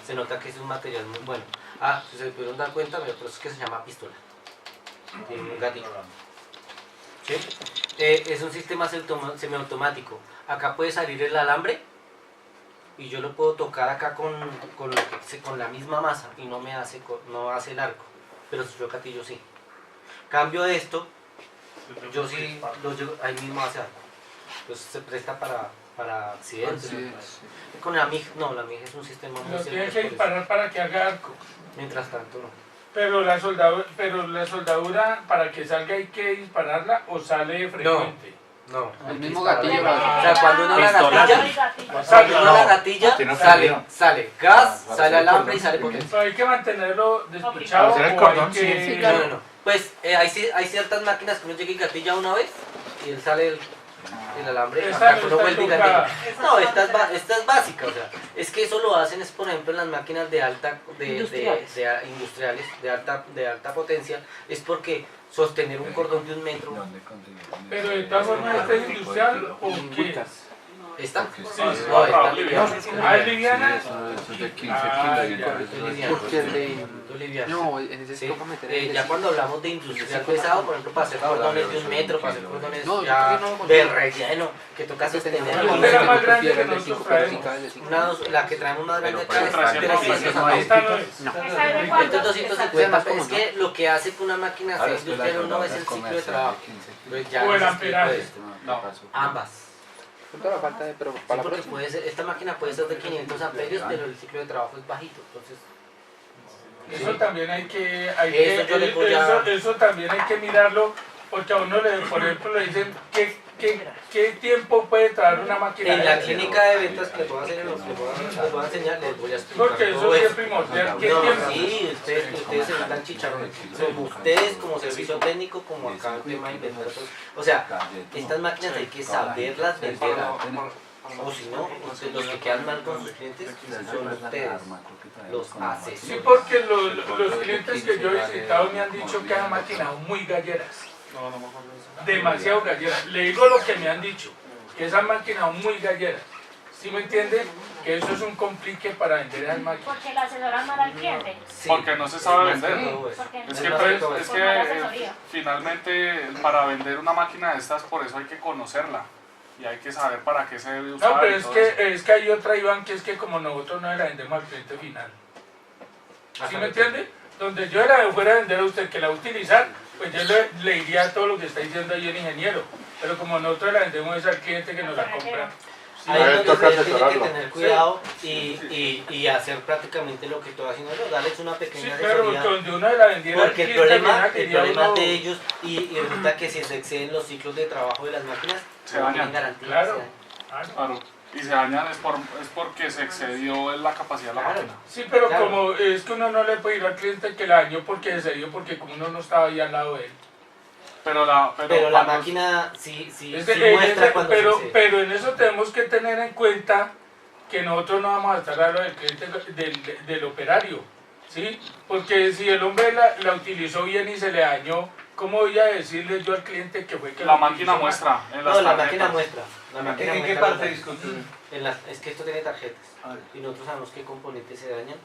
Se nota que es un material muy bueno. Ah, si se pudieron dar cuenta, pero por eso es que se llama pistola. Tiene un gatillo. ¿Sí? Es un sistema semiautomático. Acá puede salir el alambre y yo lo puedo tocar acá con la misma masa y no hace el arco. Pero si yo gatillo sí. Cambio de esto, yo sí lo llevo, ahí mismo hace arco. Entonces se presta para accidentes. Con la MIG, no, la MIG es un sistema muy Lo simple. tiene que disparar para que haga arco. Mientras tanto no. Pero la soldadura para que salga hay que dispararla o sale frecuente. No. El mismo gatillo. O sea, cuando uno la gatilla, Sale, cuando uno la gatilla, tiene sale gas, sale alambre y sale potencia. Pero hay que mantenerlo despichado Hacer el o cordón, hay que... sí, No, claro. no, no. Pues hay ciertas máquinas que uno llega y gatilla una vez y él sale el alambre. Esta Acá no uno está vuelve y tocada. gatilla. No, esta es básica, o sea, es que eso lo hacen es por ejemplo en las máquinas de alta, industriales, de alta potencia, es porque sostener un cordón de 1 metro. ¿Dónde conseguimos? Pero de todas formas, ¿esta es industrial o qué? ¿Esta? Sí, No, para esta liviana. Ah, ¿es liviana? Eso es de 15 Ah, kilos y ya. entonces Porque el de... Muy liviana. No, en ese Sí. toca meter el de... Ya cuando hablamos de industrial pesado, por ejemplo, para hacer cordones de 1 metro, para hacer cordones No, yo ya creo que no, de porque- relleno, que toca sostener. ¿Cuál es la más grande que nosotros traemos? La que traemos más grande acá es Pero 300. Esta no es. ¿Esa es de Entonces cuánto? 250, Esa- es que lo que hace que una máquina sea industrial o no es el ciclo de trabajo. Pues ya O el les explico amperaje. esto. No. Ambas. ¿Cuánto la falta de... pero Sí, para la porque próxima? puede ser, esta máquina puede ser de 500 amperios, pero el ciclo de trabajo es bajito. Entonces, Eso también hay que, Eso yo le voy a- eso también hay que mirarlo, porque a uno por ejemplo le dicen qué tiempo puede traer una máquina. en la de- clínica de ventas que puedo hacer, les voy a enseñar, les voy a explicar. Porque eso todo sí es eso. primordial. ¿Qué No, tiempo? sí, ustedes se dan chicharrones. Como ustedes, como servicio técnico, como acá el tema de inventar. O sea, estas máquinas hay que saberlas vender. O si no, los que quedan mal con sus clientes son ustedes, los Sí, asesores. porque los clientes que yo he visitado me han dicho que han maquinado muy galleras. No, no me acuerdo de eso. Demasiado galleras. Le digo lo que me han dicho, que esas máquinas son muy galleras. ¿Sí me entiende? Que eso es un complique para vender esas máquinas. Porque la asesoran mal al cliente. Sí, Porque no se sabe es más que vender. todo eso. Porque Es Es que, más pues, que todo es eso. que Por mala asesoría. finalmente para vender una máquina de estas, por eso hay que conocerla. Y hay que saber para qué se debe usar. No, pero y es todo eso. que hay otra, Iván, que es que como nosotros no se la vendemos al cliente final. ¿Sí me entiende? Donde yo la fuera a vender a usted que la va a utilizar, pues yo le diría todo lo que está diciendo ahí el ingeniero. Pero como nosotros la vendemos es al cliente que nos la compra. Sí, Ahí A ver, es donde toca ustedes tienen que asesorarlo. tener cuidado y hacer prácticamente lo que estoy haciendo yo, darles una sí, pequeña claro, porque asesoría. donde uno la vendiera al Porque el cliente problema final, diría es uno, de ellos y resulta que si se exceden los ciclos de trabajo de las máquinas, Se no dañan. tienen garantía. Claro. se dañan. Claro. Y se dañan es porque se excedió en la capacidad de la Claro. máquina. Sí, pero Claro. como es que uno no le puede ir al cliente que la dañó porque se dio, porque como uno no estaba ahí al lado de él. Pero la la máquina sí Es que, muestra cuando sucede. pero en eso tenemos que tener en cuenta que nosotros no vamos a estar hablando del cliente del operario, ¿sí? Porque si el hombre la utilizó bien y se le dañó, ¿cómo voy a decirle yo al cliente que fue que la lo máquina utilizó muestra en las No, la tarjetas. máquina muestra. La máquina ¿En qué muestra parte, los disculpe? es que esto tiene tarjetas y nosotros sabemos qué componentes se dañan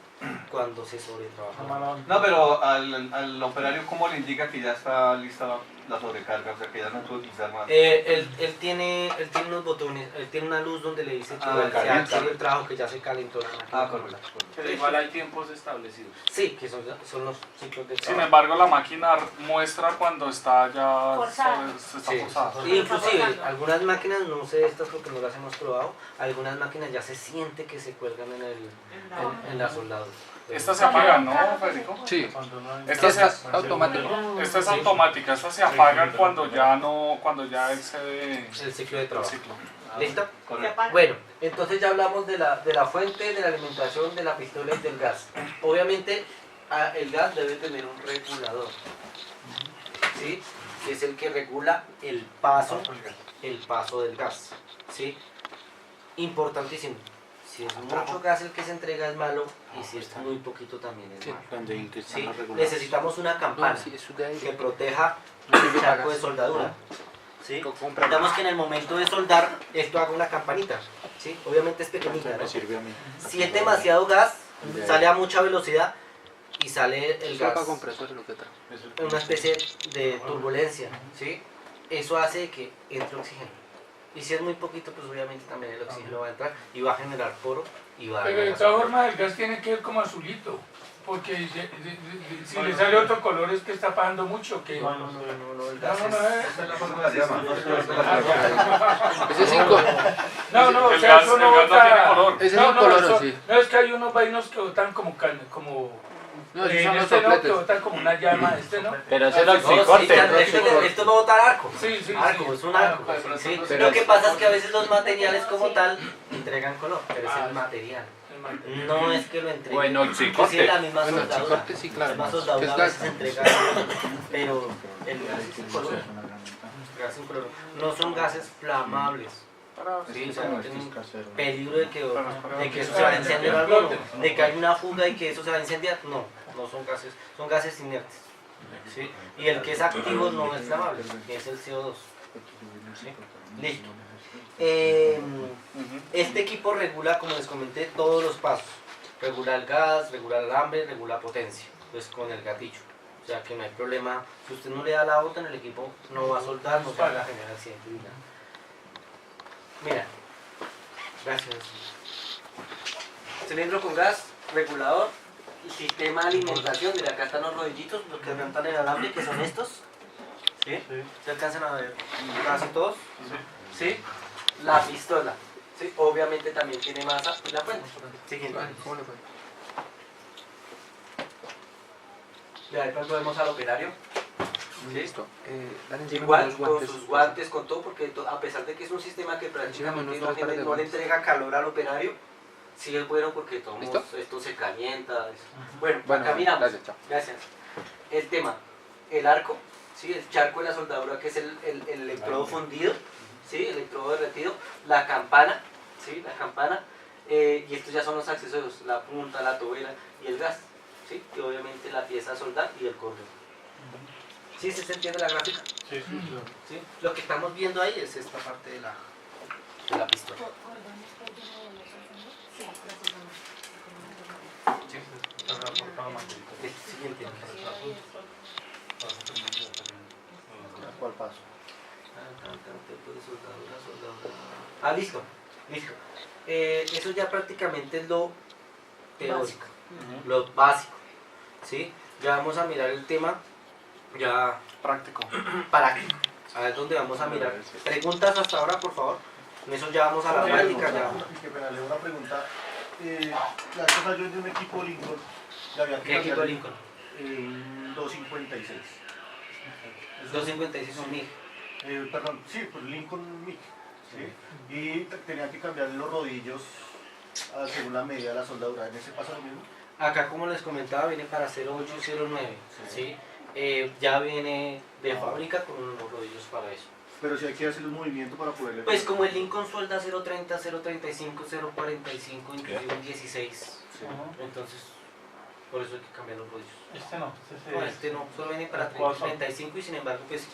cuando se sobretrabaja. No, pero al operario, ¿cómo le indica que ya está lista la sobrecarga? O sea, que ya no puede utilizar más. Él tiene unos botones, él tiene una luz donde le dice que se calienta. hace el trabajo, que ya se calentó la máquina. Correcto. Pero igual hay tiempos establecidos. Sí, que son los ciclos de Sin trabajo. embargo, la máquina muestra cuando está ya Forzada. se está Sí, forzada. sí. Inclusive, algunas máquinas, no sé estas porque no las hemos probado, algunas máquinas ya se siente que se cuelgan en la soldadura. Estas se apagan, ¿no, Federico? Sí, Estas esta es automática. Esta es automática, estas se apagan cuando ya excede El ciclo de el trabajo. ciclo. ¿Listo? Se apaga. Bueno, entonces ya hablamos de la fuente, de la alimentación, de la pistola y del gas. Obviamente, el gas debe tener un regulador, ¿sí? Que es el que regula el paso del gas, ¿sí? Importantísimo. Si es mucho gas el que se entrega es malo y si es muy poquito también es Sí. malo. ¿Sí? Necesitamos una campana No, sí, eso de ahí. que proteja No, el charco de soldadura. ¿Sí? Necesitamos que en el momento de soldar esto haga una campanita. ¿Sí? Obviamente es pequeñita, ¿no? sirve a mí. Si es demasiado gas, sale a mucha velocidad y sale el gas Saca compresor lo que trae. en una especie de turbulencia. ¿Sí? Eso hace que entre oxígeno. Y si es muy poquito, pues obviamente también el oxígeno va a entrar y va a generar poro y va a Pero de dañar todas la formas el gas tiene que ir como azulito, porque si le sale otro color es que está pagando mucho. Que... el gas No, es- Esa es la forma de la llama, ¿no? Ese es cinco. No, o El sea, gas- eso el no gas no tiene bota... color. Ese es No, incoloro, eso- sí. no, es que hay unos vainos que botan como No, esos son los este no, que sopletes. botan como una llama, este no. Pero es el No, sí, oxicorte. esto va a botar arco. Sí, sí, Arco, sí. es un arco. Sí. Lo que pasa es que a veces los materiales como tal entregan color, pero es el material. No es que lo entreguen. Bueno, oxicorte. Sí, es la misma Bueno, soldadura. oxicorte sí, claro. La misma Es soldadura a gas. veces entrega, pero el gas es incoloro. Gas incoloro. No son gases flamables. Sí, o sea, no tienen peligro de que eso se va a incendiar o algo, no. De que hay una fuga y que eso se va a incendiar, no son gases inertes. ¿Sí? Y el que es activo no es flamable, que es el CO2. ¿Sí? Listo. Este equipo regula, como les comenté, todos los pasos. Regula el gas, regula el alambre, regula potencia. Pues con el gatillo. O sea que no hay problema. Si usted no le da la bota en el equipo, no va a soltar, no se va a generar accidente ni nada. Mira, gracias. Cilindro con gas, regulador, y sistema de alimentación. Mira, acá están los rodillitos, los que levantan el alambre, que son estos. ¿Sí? ¿Se alcanzan a ver casi todos? ¿Sí? La pistola. ¿Sí? Obviamente también tiene masa y la fuente. Siguiente. ¿Cómo le fue? Ya de pronto vemos al operario. Listo. Dale encima Igual, los con guantes. sus guantes, con todo, porque a pesar de que es un sistema que prácticamente no le entrega calor al operario, sí es bueno porque todo ¿Listo? esto se calienta. Bueno, Bueno, acá miramos. gracias, chao. Gracias. El tema, el arco, ¿sí? El charco de la soldadura, que es el electrodo fundido, ¿sí? El electrodo derretido, la campana, ¿sí? La campana, y estos ya son los accesorios, la punta, la tobera y el gas, ¿sí? Y obviamente la pieza a soldar y el cordón. ¿Sí se entiende la gráfica? Sí, ¿Sí? Lo que estamos viendo ahí es esta parte de la pistola. Siguiente. ¿Cuál paso? Ah, listo. Eso ya prácticamente es lo teórico, lo básico. ¿Sí? Ya vamos a mirar el tema ya Práctico. práctico. A ver dónde vamos a mirar. Preguntas hasta ahora, por favor. En eso ya vamos a la práctica. Ya. Que me le una pregunta. La cosa yo de un equipo Lincoln. Le había ¿Qué equipo Lincoln? 256. 256 son 1000. Perdón, sí, pues Lincoln MiG. ¿Sí? Y tenía que cambiar los rodillos según la medida de la soldadura. ¿En ese pasa lo mismo? Acá, como les comentaba, viene para 08 y 09. ¿Sí? ya viene de fábrica con unos rodillos para eso. Pero si hay que hacer un movimiento para poderle... Pues como el Lincoln suelda 0.30, 0.35, 0.45, inclusive un 16. Entonces, por eso hay que cambiar los rodillos. Este no, solo viene para 35 y sin embargo, pues...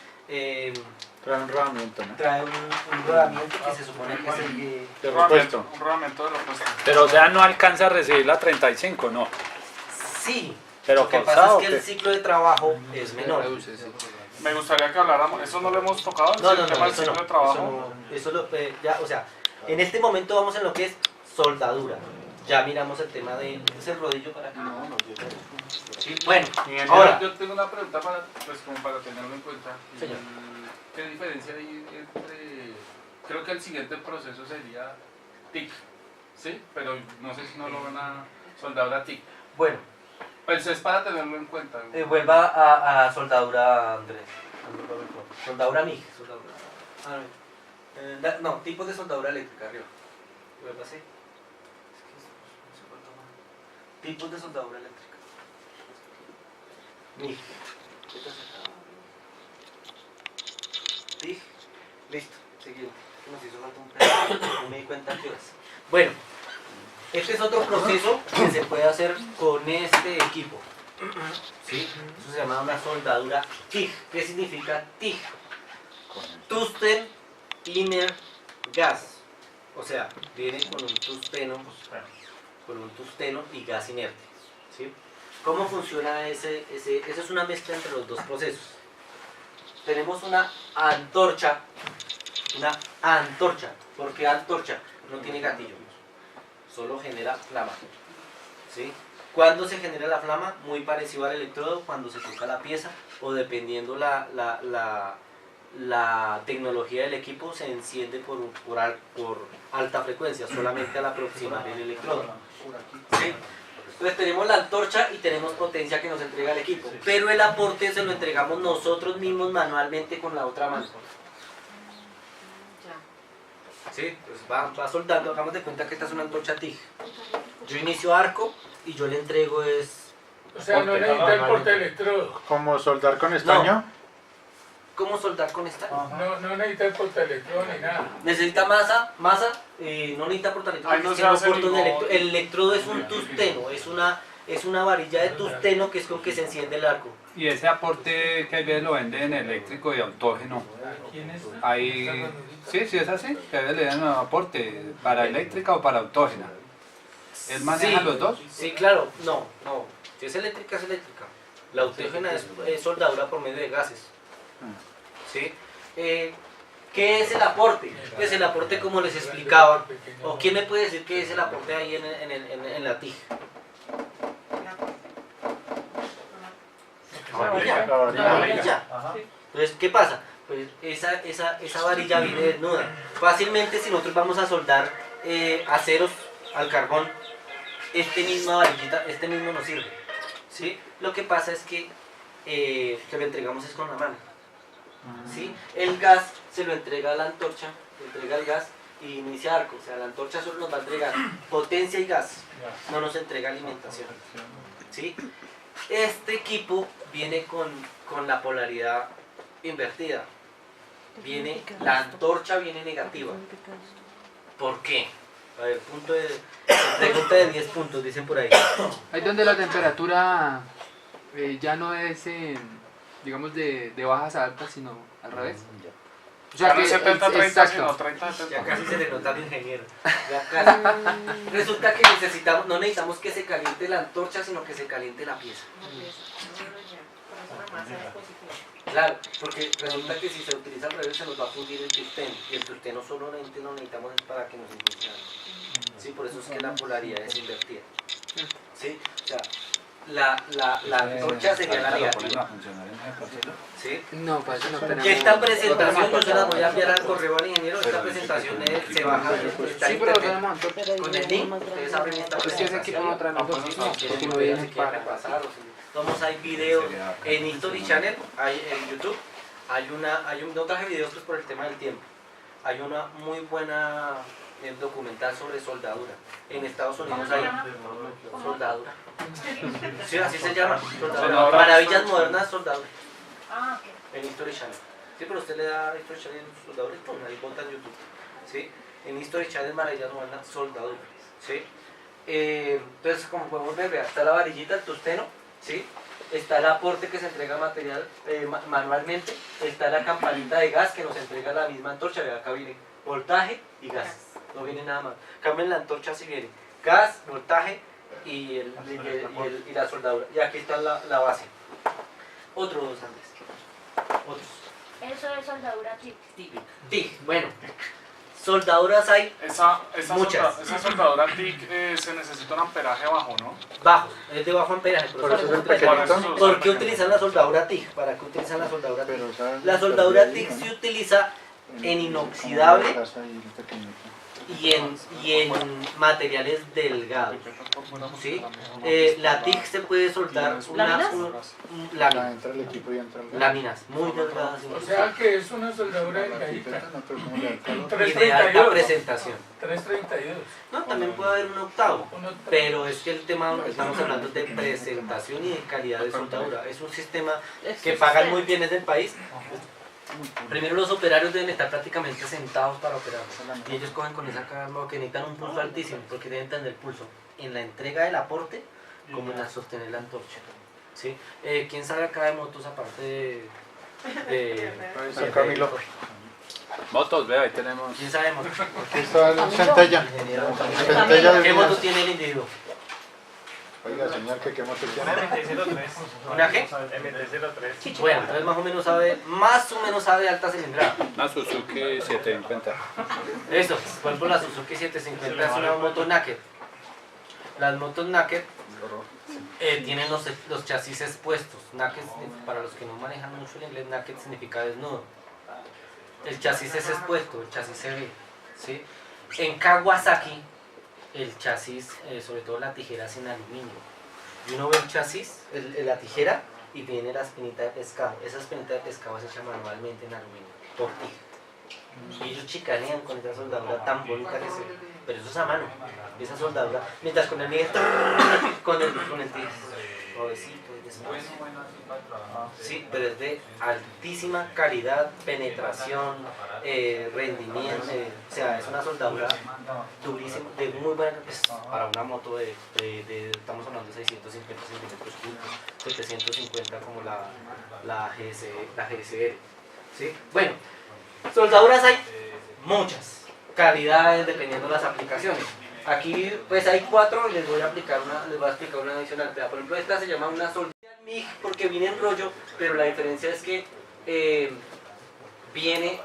trae un rodamiento, ¿no? Trae un rodamiento que se supone que es el que... De repuesto. Un rodamiento de repuesto. Pero o sea, no alcanza a recibir la 35, ¿no? Sí, Pero lo que forzado, pasa es que el ciclo de trabajo es menor. Me gustaría que habláramos, eso no lo hemos tocado, No, el tema del eso ciclo no, de trabajo. eso lo, ya, o sea, en este momento vamos en lo que es soldadura. Ya miramos el tema de ese rodillo para que sí, bueno, ahora yo tengo una pregunta para, pues como para tenerlo en cuenta. Señor. ¿Qué diferencia hay entre, creo que el siguiente proceso sería TIC, ¿sí? Pero no sé si no lo van a soldadura TIC. bueno, Pues es para tenerlo en cuenta. vuelva a soldadura, Andrés. Soldadura MIG. Soldadura. No, tipos de soldadura eléctrica, arriba. Vuelva así. Tipos de soldadura eléctrica. MIG. TIG. Listo. Seguimos. Nos hizo falta un pedazo. No me di cuenta que es. Bueno. Este es otro proceso que se puede hacer con este equipo. ¿Sí? Eso se llama una soldadura TIG. ¿Qué significa TIG? Tungsten Inner Gas. O sea, viene con un tungsteno y gas inerte. ¿Sí? ¿Cómo funciona ese? Esa es una mezcla entre los dos procesos. Tenemos una antorcha. ¿Por qué antorcha? No tiene gatillo. Solo genera flama. ¿Sí? ¿Cuándo se genera la flama? Muy parecido al electrodo, cuando se toca la pieza o dependiendo la tecnología del equipo, se enciende por alta frecuencia, solamente al aproximar el electrodo. ¿Sí? Entonces tenemos la antorcha y tenemos potencia que nos entrega el equipo, pero el aporte se lo entregamos nosotros mismos manualmente con la otra mano. ¿Sí? Pues va soldando, hagamos de cuenta que esta es una antorcha TIG. Yo inicio arco y yo le entrego es... O sea, no necesita el porte electrodo. ¿Como soldar con estaño? ¿Cómo soldar con esta? No necesita el porte electrodo ni nada. Necesita masa, no necesita porte electrodo. Ahí no porque se no hace corto ningún- el electrodo es un tungsteno, es una varilla de tungsteno que es con que se enciende el arco. Y ese aporte que hay veces lo venden eléctrico y autógeno. Ahí, sí, es así, que a veces le dan un aporte para eléctrica o para autógena. ¿Él maneja los dos? Sí, claro, no. Si es eléctrica, es eléctrica. La autógena es soldadura por medio de gases. ¿Sí? ¿Qué es el aporte? Pues el aporte, como les explicaba, o quién me puede decir qué es el aporte ahí en la TIG. La varilla. Entonces, ¿qué pasa? Pues esa varilla viene desnuda. Fácilmente, si nosotros vamos a soldar aceros al carbón, misma varillita, mismo nos sirve. ¿Sí? Lo que pasa es que lo entregamos es con la mano. ¿Sí? El gas se lo entrega a la antorcha, le entrega el gas y inicia arco. O sea, la antorcha solo nos va a entregar potencia y gas, no nos entrega alimentación. ¿Sí? Este equipo viene con la polaridad invertida. La antorcha viene negativa. ¿Por qué? A ver, pregunta de 10 puntos, dicen por ahí. Ahí donde la temperatura ya no es, digamos, de bajas a altas, sino al revés. O Ya no es 70-30, exacto. sino 30-70. Ya casi se le nota al ingeniero. Ya casi. Resulta que no necesitamos que se caliente la antorcha, sino que se caliente la pieza. Claro, porque resulta que si se utiliza al revés se nos va a fundir el tungsteno. Y el tungsteno solamente lo necesitamos para que nos funcione. Sí, por eso es que la polaridad es invertida. ¿Sí? O sea, la antorcha sería la negativa. ¿Sí? No, para eso no tenemos. Esta presentación yo se la voy a enviar al correo al ingeniero. Esta presentación se baja está Sí, en pero internet. tenemos antorcha. Con el link, ustedes abren esta Es que ese equipo presentación. no trae nosotros, no, Si porque no viene quieren para. repasar, Vamos, hay videos en History Channel, en YouTube. No traje videos pues por el tema del tiempo. Hay una muy buena el documental sobre soldadura. En Estados Unidos hay soldadura. Sí, así se llama. Soldadura. Maravillas modernas, soldadura. Ah, ok. En History Channel. Sí, pero usted le da History Channel en soldadura y pum, ahí bota en YouTube. ¿Sí? En History Channel Maravillas modernas, soldadura. ¿Sí? Entonces, como podemos ver, vea, está la varillita, el tusteno, ¿sí? Está el aporte que se entrega material manualmente, está la campanita de gas que nos entrega la misma antorcha, vea, acá viene voltaje y gas, no viene nada más. Cambien la antorcha si viene gas, voltaje y la soldadura. Y aquí está la base. Otros dos antes. Otros. Eso es soldadura TIC. TIC, bueno. Soldaduras hay muchas. Esa soldadura TIC se necesita un amperaje bajo, ¿no? Bajo, es de bajo amperaje. Por eso es el pequeñito. ¿Por qué utilizan la soldadura TIC? ¿Para qué utilizan la soldadura TIC? La soldadura TIC se utiliza en inoxidable y en materiales delgados. ¿Sí? La TIC se puede soldar láminas muy delgadas. O sea que es una soldadura delgadita. Y de alta presentación. 332. No, también puede haber un octavo, pero es que el tema, estamos hablando de presentación y de calidad de soldadura. Es un sistema que pagan muy bien en el país. Primero los operarios deben estar prácticamente sentados para operar y ellos cogen con esa calma que necesitan un pulso altísimo porque deben tener el pulso en la entrega del aporte como en la sostener la antorcha. ¿Sí? ¿Quién sabe acá de motos aparte de Camilo? Motos, vea, ahí tenemos. ¿Quién sabe de motos? Aquí está el Centella. ¿Qué moto tiene el individuo? Oiga, señor, ¿qué moto tiene? ¿Una qué? MT-03. Bueno, entonces más o menos sabe de alta cilindrada. Una Suzuki 750. Eso, por ejemplo la Suzuki 750 es una moto naked. Las motos naked tienen los chasis expuestos. Naked, para los que no manejan mucho el inglés, naked significa desnudo. El chasis es expuesto, el chasis se ve. ¿Sí? En Kawasaki, el chasis, sobre todo la tijera es en aluminio. Y uno ve el chasis, la tijera, y viene la espinita de pescado. Esa espinita de pescado se echa manualmente en aluminio, por tijera. Y ellos chicanean con esa soldadura tan bonita que se ve. Pero eso es a mano, esa soldadura. Mientras con el mío, con el tijera, suavecito y despacio. Sí, pero es de altísima calidad, penetración, rendimiento. O sea, es una soldadura durísima, de muy buena, pues, para una moto estamos hablando de 650 centímetros cúbicos, 750 como la GSR. ¿Sí? Bueno, soldaduras hay muchas, calidades dependiendo de las aplicaciones. Aquí pues hay 4 y les voy a explicar una adicional. Por ejemplo, esta se llama una soldadura MIG porque viene en rollo, pero la diferencia es que viene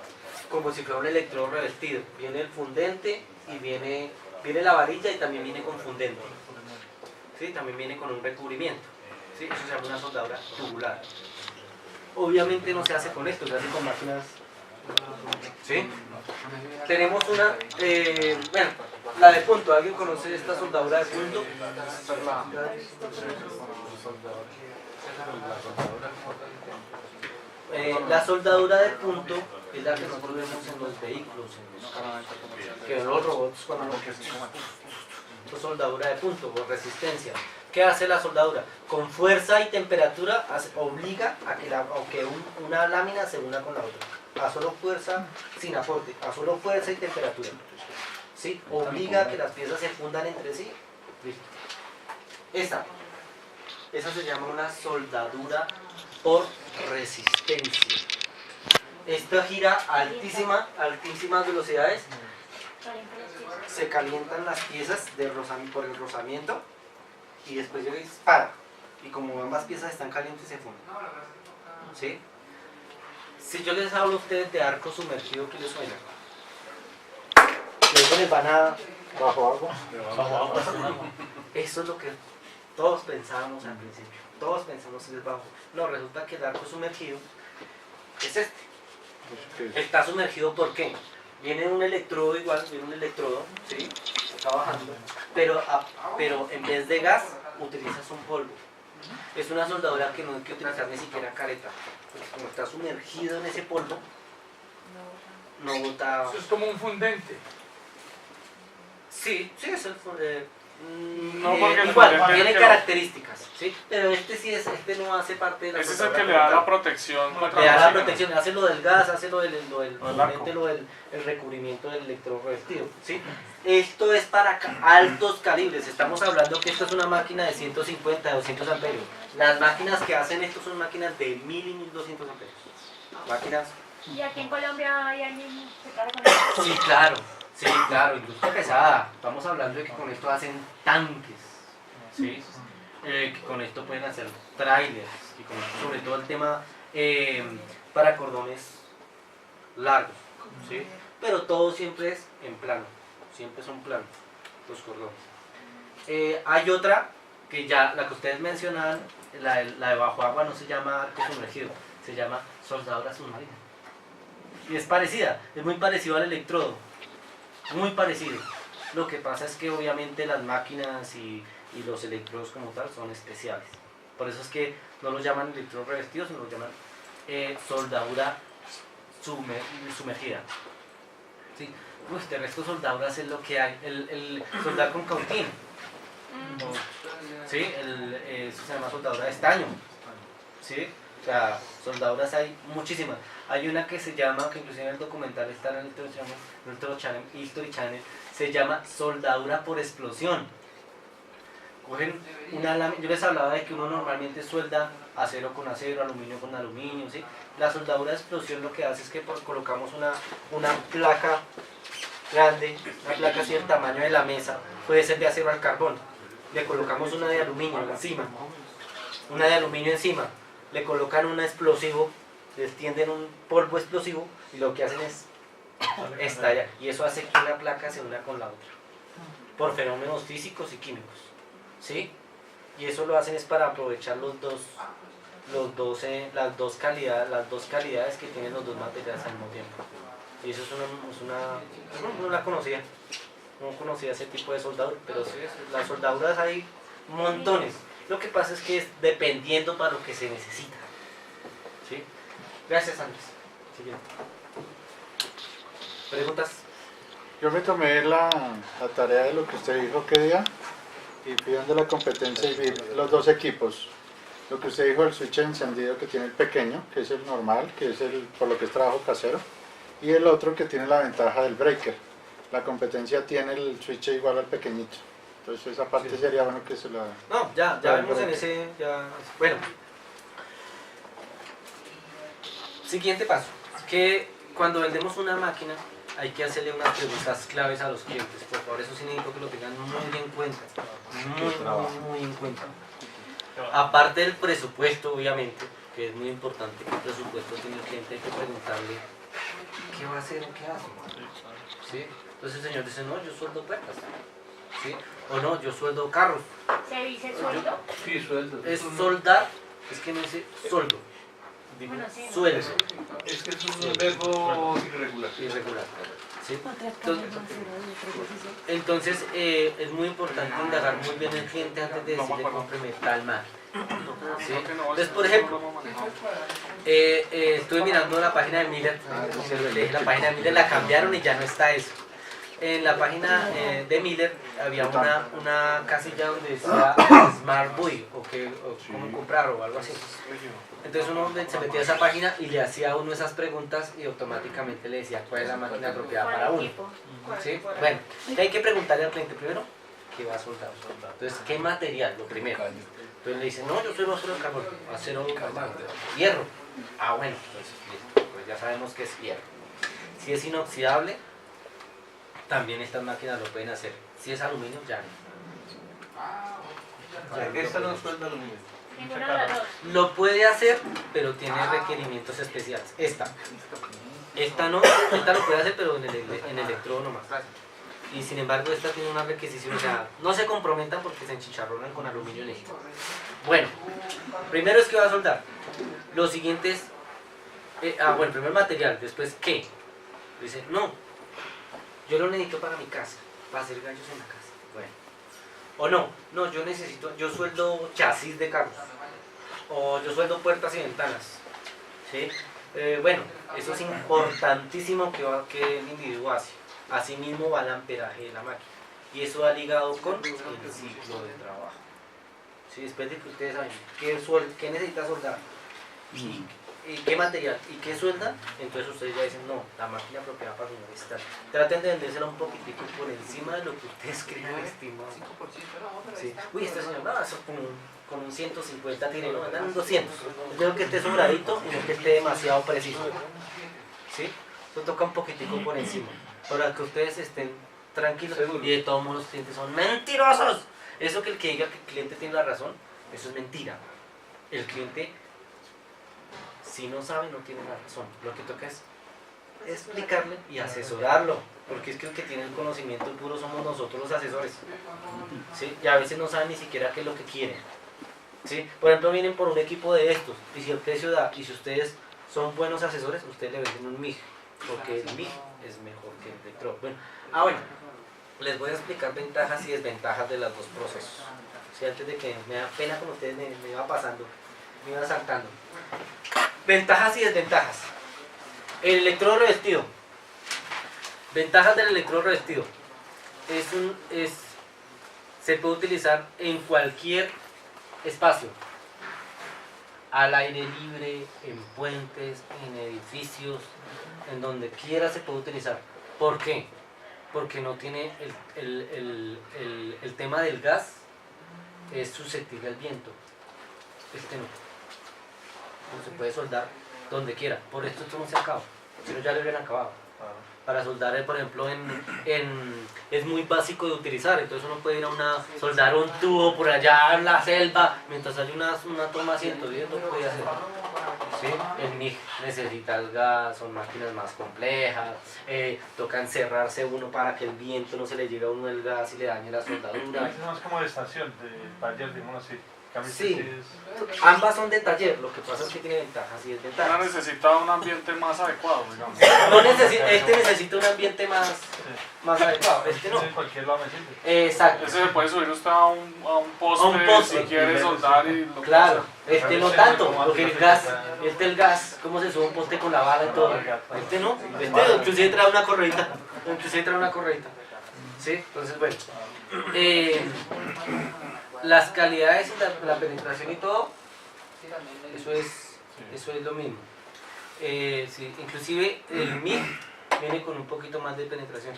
como si fuera un electrodo revestido. Viene el fundente y viene la varilla y también viene con fundente. ¿Sí? También viene con un recubrimiento. ¿Sí? Eso se llama una soldadura tubular. Obviamente no se hace con esto, se hace con máquinas. ¿Sí? Tenemos una, bueno, la de punto. ¿Alguien conoce esta soldadura de punto? La soldadura de punto es la que nosotros vemos en los vehículos, que ven los robots cuando soldadura de punto, por resistencia. ¿Qué hace la soldadura? Con fuerza y temperatura obliga a que una lámina se una con la otra. A solo fuerza, sin aporte, a solo fuerza y temperatura. ¿Sí? Obliga a que las piezas se fundan entre sí. Listo. Esa se llama una soldadura por resistencia. Esta gira a altísimas velocidades. Se calientan las piezas por el rozamiento y después llega y dispara. Y como ambas piezas están calientes se funden. ¿Sí? Si yo les hablo a ustedes de arco sumergido, ¿qué les suena? Luego les van a... ¿Bajo agua? Eso es lo que todos pensábamos al principio. Todos pensamos en el bajo. No, resulta que el arco sumergido es este. Está sumergido ¿por qué? Viene un electrodo igual, ¿sí? Está bajando. Pero en vez de gas, utilizas un polvo. Es una soldadura que no hay que utilizar ni siquiera careta. Porque como está sumergido en ese polvo, no bota... Eso es como un fundente. Sí, sí, es el... No, porque el igual, fluorescente tiene que características, ¿sí? Pero este no hace parte de la ese es el soldadura que le da como la tal. protección contra Le da la máquinas. protección, hace lo del gas, hace lo del arco. el recubrimiento del electrodo revestido, ¿sí? Esto es para altos calibres, estamos hablando que esto es una máquina de 150, 200 amperios. Las máquinas que hacen esto son máquinas de 1000 y 1200 amperios. Máquinas... ¿Y aquí en Colombia hay alguien que trabaja con eso? Sí, claro, industria pesada. Estamos hablando de que con esto hacen tanques, ¿sí? Que con esto pueden hacer trailers, y con esto, sobre todo el tema para cordones largos, ¿sí? Pero todo siempre es en plano, siempre son planos los cordones. Hay otra que ya, la que ustedes mencionaban, la de bajo agua no se llama arco sumergido, se llama soldadura submarina. Y es parecida, es muy parecido al electrodo, muy parecido. Lo que pasa es que obviamente las máquinas y los electrodos como tal son especiales. Por eso es que no los llaman electrodos revestidos, sino los llaman soldadura sumergida. ¿Sí? De resto soldaduras es lo que hay. El soldar con cautín. ¿Sí? Eso se llama soldadura de estaño. ¿Sí? O sea, soldaduras hay muchísimas. Hay una que se llama, que inclusive en el documental está en el History Channel, se llama soldadura por explosión. Cogen una lámina, yo les hablaba de que uno normalmente suelda acero con acero, aluminio con aluminio, ¿sí? La soldadura de explosión lo que hace es que colocamos una placa grande, una placa así del tamaño de la mesa, puede ser de acero al carbón, le colocamos una de aluminio encima, le colocan un explosivo, le extienden un polvo explosivo y lo que hacen es estallar, y eso hace que una placa se una con la otra, por fenómenos físicos y químicos, ¿sí? Y eso lo hacen es para aprovechar las dos calidades que tienen los dos materiales al mismo tiempo. Y eso no conocía ese tipo de soldadura, pero sí, las soldaduras hay montones. Lo que pasa es que es dependiendo para lo que se necesita. ¿Sí? Gracias, Andrés. Siguiente. ¿Preguntas? Yo me tomé la tarea de lo que usted dijo que día y fui dando la competencia y vi los dos equipos. Lo que usted dijo, el switch encendido que tiene el pequeño, que es el normal, que es el por lo que es trabajo casero, y el otro que tiene la ventaja del breaker. La competencia tiene el switch igual al pequeñito. Entonces esa parte sería bueno que se la... No, ya vemos en ese... Bueno. Siguiente paso. Que cuando vendemos una máquina hay que hacerle unas preguntas claves a los clientes. Por favor, eso sí necesito que lo tengan muy en cuenta. Muy en cuenta. Aparte del presupuesto, obviamente, que es muy importante que el presupuesto tiene el cliente, hay que preguntarle ¿qué va a hacer o qué hace? ¿Sí? Entonces el señor dice, no, yo sueldo puertas. ¿Sí? O no, yo sueldo carros. ¿Se dice sueldo? Sí, sueldo. Es soldar, es que no dice sueldo. Digo, Bueno, sí. sueldo. Es que es un verbo irregular. Irregular. ¿Sí? Entonces es muy importante indagar muy bien el cliente antes de decirle cómpreme tal máquina. ¿Sí? Entonces, por ejemplo, estuve mirando la página de Miller, la página de Miller la cambiaron y ya no está eso. En la página de Miller había una casilla donde decía Smart Buy o cómo comprar o algo así. Entonces uno se metía a esa página y le hacía a uno esas preguntas y automáticamente le decía cuál es la máquina apropiada para uno. ¿Sí? Bueno, ¿qué hay que preguntarle al cliente primero? ¿Qué va a soldar? Entonces, ¿qué material? Lo primero. Entonces le dice, no, yo soy acero de carbón, acero normal, hierro. Ah, bueno, entonces listo, pues ya sabemos que es hierro. Si es inoxidable, también estas máquinas lo pueden hacer. Si es aluminio, ya no. Esta no suelda aluminio. Ninguna de las dos. Lo puede hacer, pero tiene requerimientos especiales. Esta no, esta lo puede hacer, pero en electrodo nomás. Y sin embargo, esta tiene una requisición, o sea, no se comprometan porque se enchicharronan con aluminio líquido. Bueno, primero es que va a soldar. Lo siguiente es, bueno, primero material, después ¿qué? Dice, no, yo lo necesito para mi casa, para hacer ganchos en la casa. Bueno. O no, yo sueldo chasis de carros, o yo sueldo puertas y ventanas. ¿Sí? Bueno, eso es importantísimo que el individuo hace. Asimismo va el amperaje de la máquina. Y eso va ligado con el ciclo de trabajo. ¿Sí? Después de que ustedes saben qué necesita soldar, y qué material y qué suelda, entonces ustedes ya dicen, no, la máquina apropiada para su está. Traten de vendérsela un poquitico por encima de lo que ustedes creen estimado. Sí. Uy, este señor, no, eso con un 150 tiene, no, andan un 200. Creo que esté sobradito y no que esté demasiado preciso. ¿Sí? Eso toca un poquitico por encima, para que ustedes estén tranquilos. Y de todos modos los clientes son mentirosos. Eso que el que diga que el cliente tiene la razón, eso es mentira. El cliente, si no sabe, no tiene la razón. Lo que toca es explicarle y asesorarlo, porque es que el que tiene el conocimiento puro somos nosotros los asesores. ¿Sí? Y a veces no saben ni siquiera qué es lo que quieren. ¿Sí? Por ejemplo, vienen por un equipo de estos, y si el precio da, y si ustedes son buenos asesores, ustedes le venden un MIG, porque el MIG es mejor que el electrodo. Bueno, les voy a explicar ventajas y desventajas de los dos procesos. ¿Sí? Antes de que me da pena como ustedes me iba pasando, me iba saltando. Ventajas y desventajas. El electrodo revestido. Ventajas del electrodo revestido. Se puede utilizar en cualquier espacio. Al aire libre, en puentes, en edificios, en donde quiera se puede utilizar. ¿Por qué? Porque no tiene el tema del gas, es susceptible al viento. Este no. No se puede soldar donde quiera. Por esto no se acaba. Si no ya lo hubieran acabado. Para soldar, por ejemplo, es muy básico de utilizar. Entonces uno puede ir a soldar un tubo por allá en la selva, mientras hay una toma 110, no puede hacer. ¿Sí? El MIG necesita el gas, son máquinas más complejas, toca encerrarse uno para que el viento no se le llegue a uno el gas y le dañe la soldadura. Es más como de estación, de taller, digamos así. Sí, ambas son de taller, lo que pasa es que tiene ventajas y desventajas. Una necesita un ambiente más adecuado, digamos. Este necesita un ambiente más adecuado, este no. Cualquier lado me sirve. Exacto. Ese se puede subir usted a un poste, si quiere soldar y lo claro, este no tanto, porque el gas, ¿cómo se sube un poste con la bala y todo? Este no, inclusive trae una correita. ¿Sí? Entonces, bueno. Las calidades y la penetración y todo, eso es lo mismo. Sí, inclusive el MIG viene con un poquito más de penetración.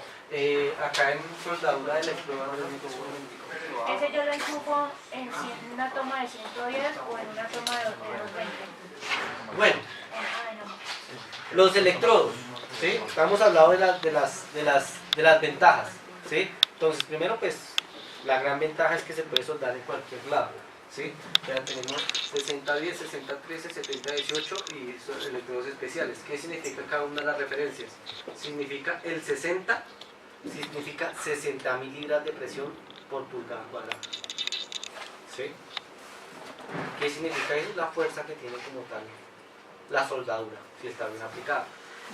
Acá en soldadura de electrodo, ese yo lo enchufo en una toma de 110 o en una toma de 220. Bueno, los electrodos, ¿sí? Estamos hablando de las ventajas, ¿sí? Entonces, primero pues la gran ventaja es que se puede soldar en cualquier lado, ¿sí? Ya tenemos 6010, 6013, 7018 y son electrodos especiales. ¿Qué significa cada una de las referencias? Significa el 60, significa 60.000 libras de presión por pulgada cuadrada, ¿sí? ¿Qué significa eso? La fuerza que tiene como tal la soldadura, si está bien aplicada.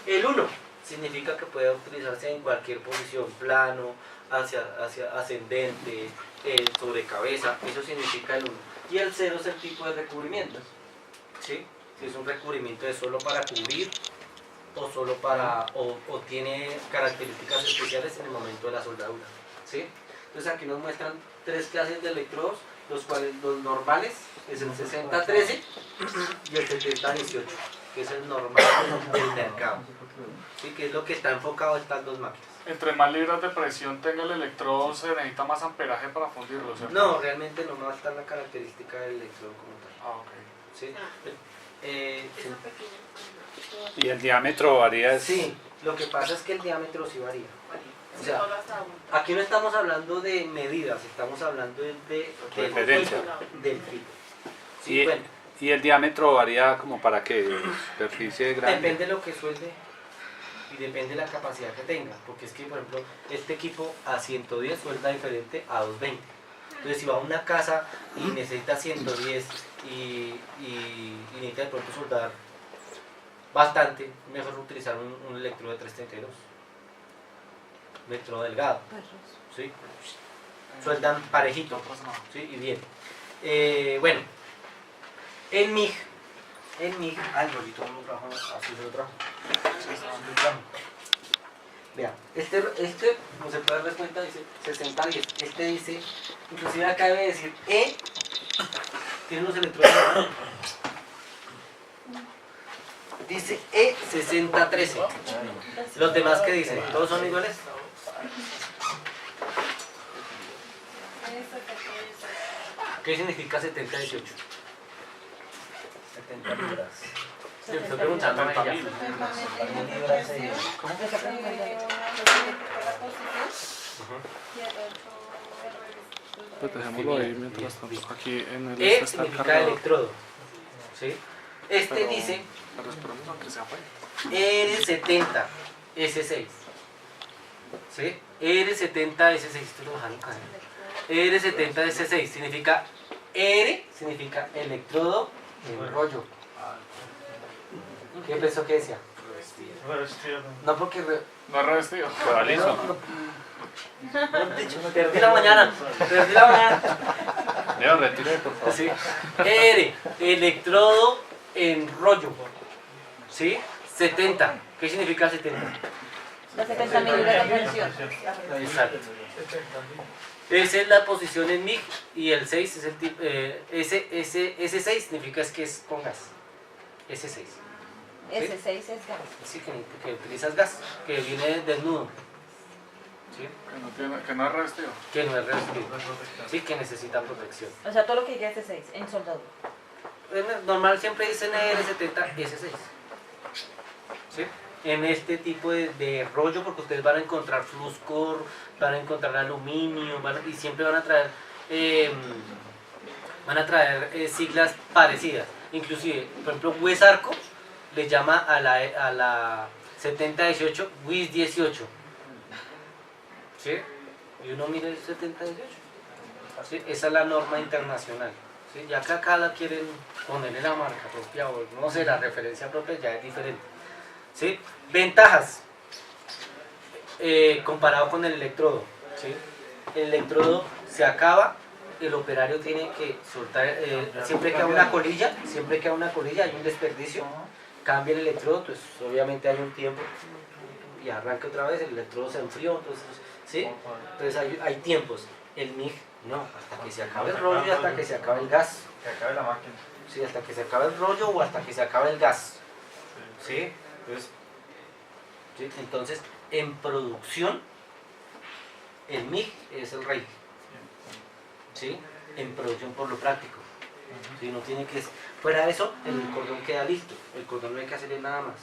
El 1 significa que puede utilizarse en cualquier posición, plano, hacia ascendente, sobre cabeza, eso significa el 1. Y el 0 es el tipo de recubrimiento, ¿sí? Si es un recubrimiento de solo para cubrir o solo para o tiene características especiales en el momento de la soldadura, ¿sí? Entonces aquí nos muestran 3 clases de electrodos, los cuales los normales es el 6013 y el 7018, que es el normal del mercado, ¿sí? Que es lo que está enfocado en estas dos máquinas. Entre más libras de presión tenga el electrodo, se necesita más amperaje para fundirlo, ¿cierto? No, realmente no va a estar la característica del electrodo como tal. Ah, ok. ¿Sí? ¿Y el diámetro varía? Sí, lo que pasa es que el diámetro sí varía. O sea, aquí no estamos hablando de medidas, estamos hablando de referencia del filtro. Sí, bueno. ¿Y el diámetro varía como para qué? ¿Superficie grande? Depende de lo que suelde y depende de la capacidad que tenga, porque es que, por ejemplo, este equipo a 110 suelda diferente a 220. Entonces, si va a una casa y necesita 110 y necesita de pronto soldar bastante, mejor utilizar un electrodo de 332. Un electrodo delgado, ¿sí? Sueldan parejito, ¿sí? Y bien. Bueno, el MIG, el rolito no lo trajo, así se lo trajo. Vea, este, como se puede dar cuenta, dice 60-10. Este dice, inclusive acá debe decir E, tiene los electrones. Dice E6013. Los demás que dicen, ¿todos son iguales? ¿Qué significa 70-18? 70 libras. Sí, estoy preguntando a ella. ¿Cómo? Pues dejémoslo ahí mientras tanto. Aquí en el E está el significa cargador. electrodo. ¿Sí? Este Pero- dice Pero esperemos a que se apague. ER70S6. ¿Sí? ER70S6. Esto lo dejaron caer. ER70S6 significa ER, significa electrodo en rollo. ¿Qué pensó que decía? No, porque. No es revestido. Queda liso. Perdí la mañana. Leo, retire, por favor. Sí. ER, electrodo en rollo. ¿Sí? 70. ¿Qué significa 70? La 70.000 de la posición. Exacto. Esa es la posición en MIG y el 6 es el tipo. Ese 6 significa que es con gas. S6. S6 es gas. Sí, que utilizas gas, que viene desnudo. ¿Sí? Que no es revestido. Que no es revestido. Sí, que necesita protección. O sea, todo lo que diga S6 en soldadura. Normal siempre dicen ER70 S6. ¿Sí? En este tipo de rollo, porque ustedes van a encontrar fluscor, van a encontrar aluminio, y siempre van a traer siglas parecidas. Inclusive, por ejemplo, Wesarco le llama a la 7018 WIS 18. ¿Sí? Y uno mira el 7018. ¿Sí? Esa es la norma internacional. ¿Sí? Ya que acá la quieren ponerle la marca propia o no sé, la referencia propia ya es diferente. ¿Sí? Ventajas comparado con el electrodo. ¿Sí? El electrodo se acaba, el operario tiene que soltar, siempre queda una colilla, hay un desperdicio, cambia el electrodo, pues obviamente hay un tiempo y arranca otra vez, el electrodo se enfrió, entonces, ¿sí? Entonces hay tiempos. El MIG no, hasta que se acabe el rollo y hasta que se acabe el gas. Que acabe la máquina. Sí, hasta que se acabe el rollo o hasta que se acabe el gas. ¿Sí? Entonces, en producción, el MIG es el rey. ¿Sí? En producción por lo práctico. ¿Sí? No tiene que... Fuera de eso, el cordón queda listo. El cordón no hay que hacerle nada más.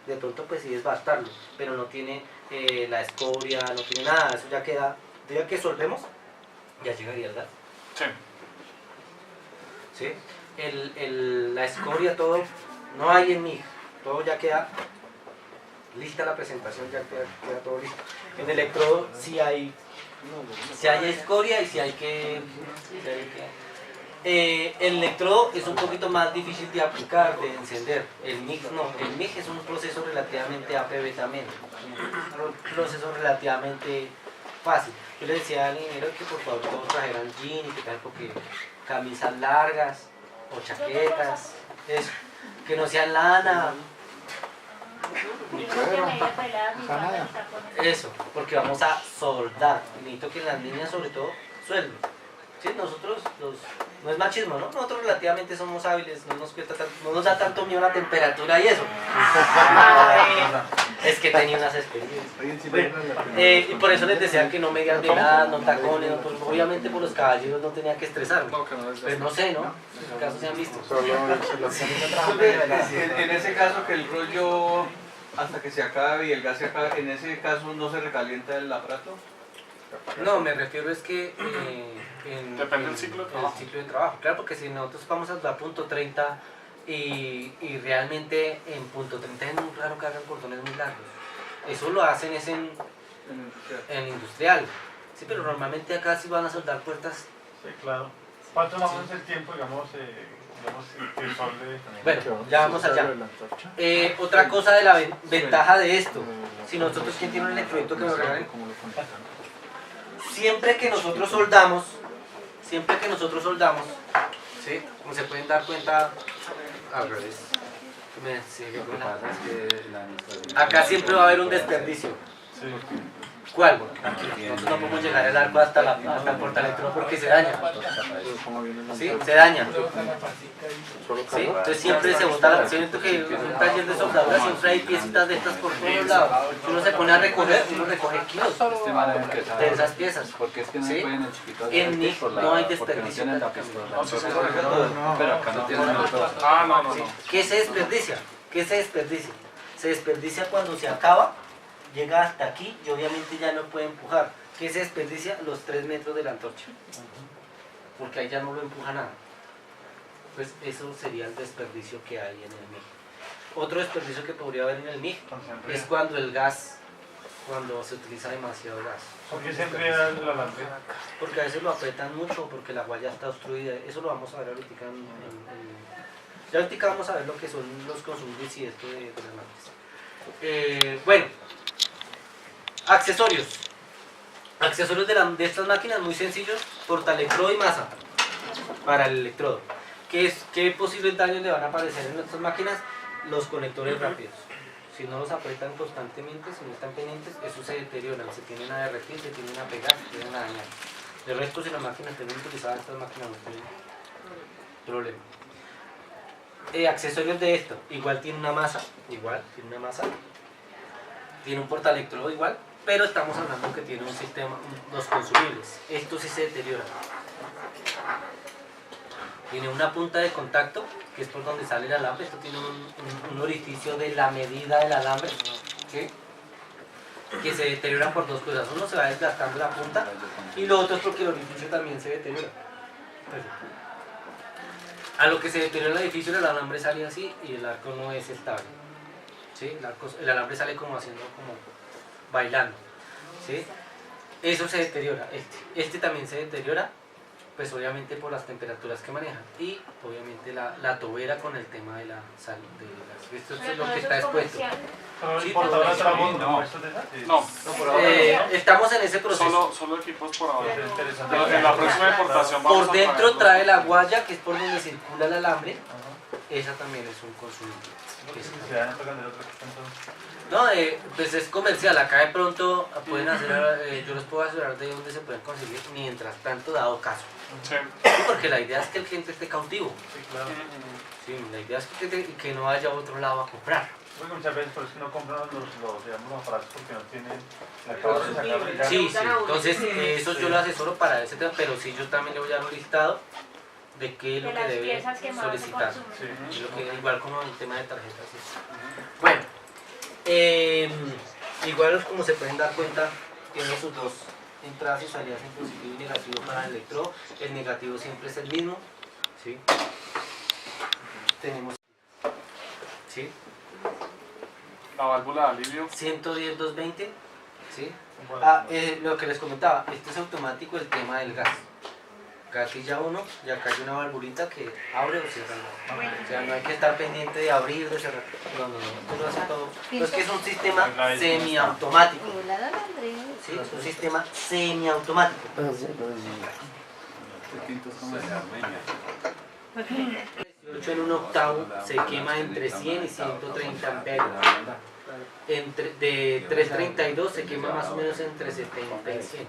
De pronto, pues sí desbastarlo, pero no tiene la escoria, no tiene nada. Eso ya queda... Ya que solvemos, ya llegaría el gas. Sí. ¿Sí? La escoria, todo, no hay en MIG, todo ya queda lista la presentación, ya queda todo listo. En electrodo sí hay escoria y sí hay que... el electrodo es un poquito más difícil de aplicar, de encender. El MIG no, el MIG es un proceso relativamente APB también, un proceso relativamente fácil. Yo le decía al ingeniero que por favor todos trajeran jean y que tal, porque camisas largas o chaquetas, eso, que no sean lana, eso, porque vamos a soldar. Y necesito que las niñas sobre todo suelden. ¿Sí? Nosotros, no es machismo, ¿no? Nosotros relativamente somos hábiles, no nos da tanto miedo la temperatura y eso. Es que tenía unas experiencias. Bueno, y por eso les decía que no medias veladas, no tacones, no, pues, obviamente por los caballeros no tenía que estresarme. Pues no sé, ¿no? En su caso se han visto. En ese caso que el rollo hasta que se acabe y el gas se acabe, en ese caso no se recalienta el aparato. No, me refiero es que depende del ciclo de trabajo. El ciclo de trabajo, claro, porque si nosotros vamos a dar punto 30 y realmente en punto 30 es muy raro que hagan cordones muy largos. Eso lo hacen es en industrial. Sí, pero normalmente acá sí van a soldar puertas. Sí, claro. ¿Cuánto más es el tiempo, digamos, que el sol de... Bueno, ya vamos allá. Otra cosa de la ventaja de esto, si nosotros, ¿quién tiene un electrodito que nos regalen? Siempre que nosotros soldamos, ¿sí? Como se pueden dar cuenta, al revés. Acá siempre va a haber un desperdicio. ¿Cuál? Nosotros no podemos llegar el arco hasta el portaelectrodo porque se daña. ¿Sí? Se daña. ¿Sí? Entonces siempre se bota, siento que en un taller de soldadura siempre hay piecitas de estas por todos lados. Si uno se pone a recoger, uno recoge kilos de esas piezas. Porque es que no ¿Sí? pueden el chiquito En NIC no hay desperdicio. Pero acá no tienen ¿Sí? ¿Qué se desperdicia? ¿Qué se desperdicia? Se desperdicia cuando se acaba, llega hasta aquí y obviamente ya no puede empujar. ¿Qué se desperdicia? Los 3 metros de la antorcha. Porque ahí ya no lo empuja nada. Pues eso sería el desperdicio que hay en el MIG. Otro desperdicio que podría haber en el MIG es cuando el gas, cuando se utiliza demasiado gas. ¿Por qué se enfría el alambre? Porque a veces lo apretan mucho, porque la guaya está obstruida. Eso lo vamos a ver ahorita ya ahorita vamos a ver lo que son los consumibles y esto de las máquinas. Bueno, accesorios. Accesorios de estas máquinas muy sencillos: portaelectrodo y masa para el electrodo. ¿Qué posibles daños le van a aparecer en estas máquinas? Los conectores rápidos. Si no los apretan constantemente, si no están pendientes, eso se deterioran, se tienden a derretir, se tienden a pegar, se tienden a dañar. De resto, si las máquinas tienen utilizadas, estas máquinas no tienen problema. Accesorios de esto: igual tiene una masa, tiene un portaelectrodo igual, pero estamos hablando que tiene un sistema, los consumibles. Esto sí se deteriora. Tiene una punta de contacto, que es por donde sale el alambre. Esto tiene un orificio de la medida del alambre, ¿sí? Que se deteriora por dos cosas. Uno, se va desgastando la punta, y lo otro es porque el orificio también se deteriora. A lo que se deteriora el edificio, el alambre sale así y el arco no es estable. ¿Sí? El alambre sale como haciendo, como bailando. ¿Sí? Eso se deteriora. Este también se deteriora, pues obviamente por las temperaturas que manejan, y obviamente la tobera con el tema de la sal, esto es lo que está expuesto. Sí, estamos en ese proceso. Solo equipos por ahora. En la próxima importación vamos por dentro trae la guaya, que es por donde circula el alambre. Esa también es un consumible. No, pues es comercial. Acá de pronto pueden hacer, yo les puedo asegurar de dónde se pueden conseguir mientras tanto, dado caso. Sí. Porque la idea es que el cliente esté cautivo. Sí, la idea es que no vaya a otro lado a comprar. Porque muchas veces por eso no compran los aparatos porque no tienen la capacidad de sacarlo. Sí, entonces eso yo lo asesoro para ese tema, pero sí yo también le voy a dar un listado de qué es lo que debe solicitar. Igual como el tema de tarjetas. Bueno, igual como se pueden dar cuenta, tiene sus dos entradas y salidas en positivo y negativo para el electrodo. El negativo siempre es el mismo. ¿Sí? Tenemos, ¿sí? La válvula de alivio 110-220, ¿sí? Lo que les comentaba, esto es automático, el tema del gas. Gatilla 1, y acá hay una valvulita que abre o cierra el gas. O sea, no hay que estar pendiente de abrir, de cerrar. No, esto lo hace todo. Pues que es un sistema semiautomático. Sí, es un sistema semiautomático. 18 en un octavo se quema entre 100 y 130 amperios. De 332 se quema más o menos entre 70 y 100.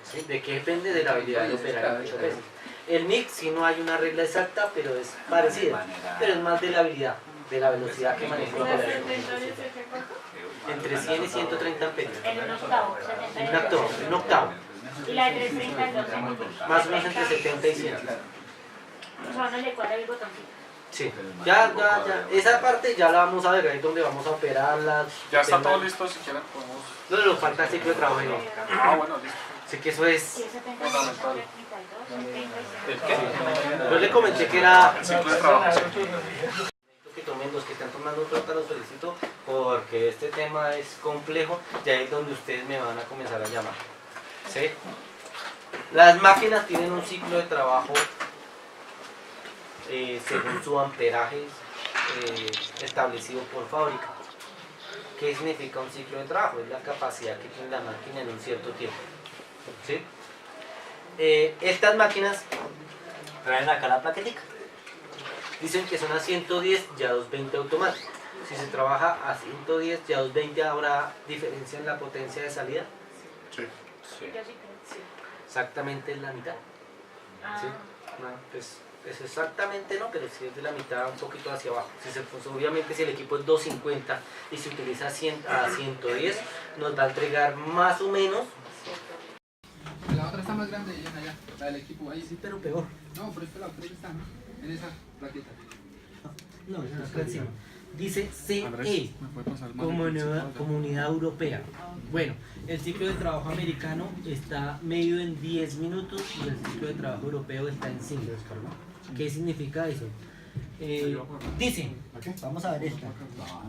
¿Sí? ¿De qué depende? De la habilidad del operario. El MIG sí no hay una regla exacta, pero es parecida. Pero es más de la habilidad, de la velocidad que maneja el operario. Entre 100 y 130 amperios. En un octavo. En un octavo. Y la de 332. Más o menos entre 70 y 100. O sea, no le cuadra el botoncito. Sí, ya. Esa parte ya la vamos a ver, ahí es donde vamos a operarlas. Ya está todo listo, si quieren podemos... No, nos falta el ciclo de trabajo. Bueno, listo. Así que eso es... fundamental. Yo le comenté que era... Ciclo de trabajo. Que tomen los que están tomando nota, los felicito, porque este tema es complejo, y ahí es donde ustedes me van a comenzar a llamar. ¿Sí? Las máquinas tienen un ciclo de trabajo según su amperaje establecido por fábrica. ¿Qué significa un ciclo de trabajo? Es la capacidad que tiene la máquina en un cierto tiempo. ¿Sí? Estas máquinas traen acá la plaquetica. Dicen que son a 110 y a 220 automáticos. Si se trabaja a 110 y a 220 habrá diferencia en la potencia de salida. Sí. Exactamente en la mitad. ¿Sí? No, pues exactamente no, pero si es de la mitad un poquito hacia abajo. Pues obviamente si el equipo es 250 y se utiliza a 110, nos va a entregar más o menos. La otra está más grande allá, la del equipo ahí. Sí, pero peor. No, pero esta la otra está, ¿no? En esa plaqueta. No, acá encima. Dice CE, Comunidad Europea. Bueno, el ciclo de trabajo americano está medido en 10 minutos y el ciclo de trabajo europeo está en 5. ¿Qué significa eso? Dice, vamos a ver esta.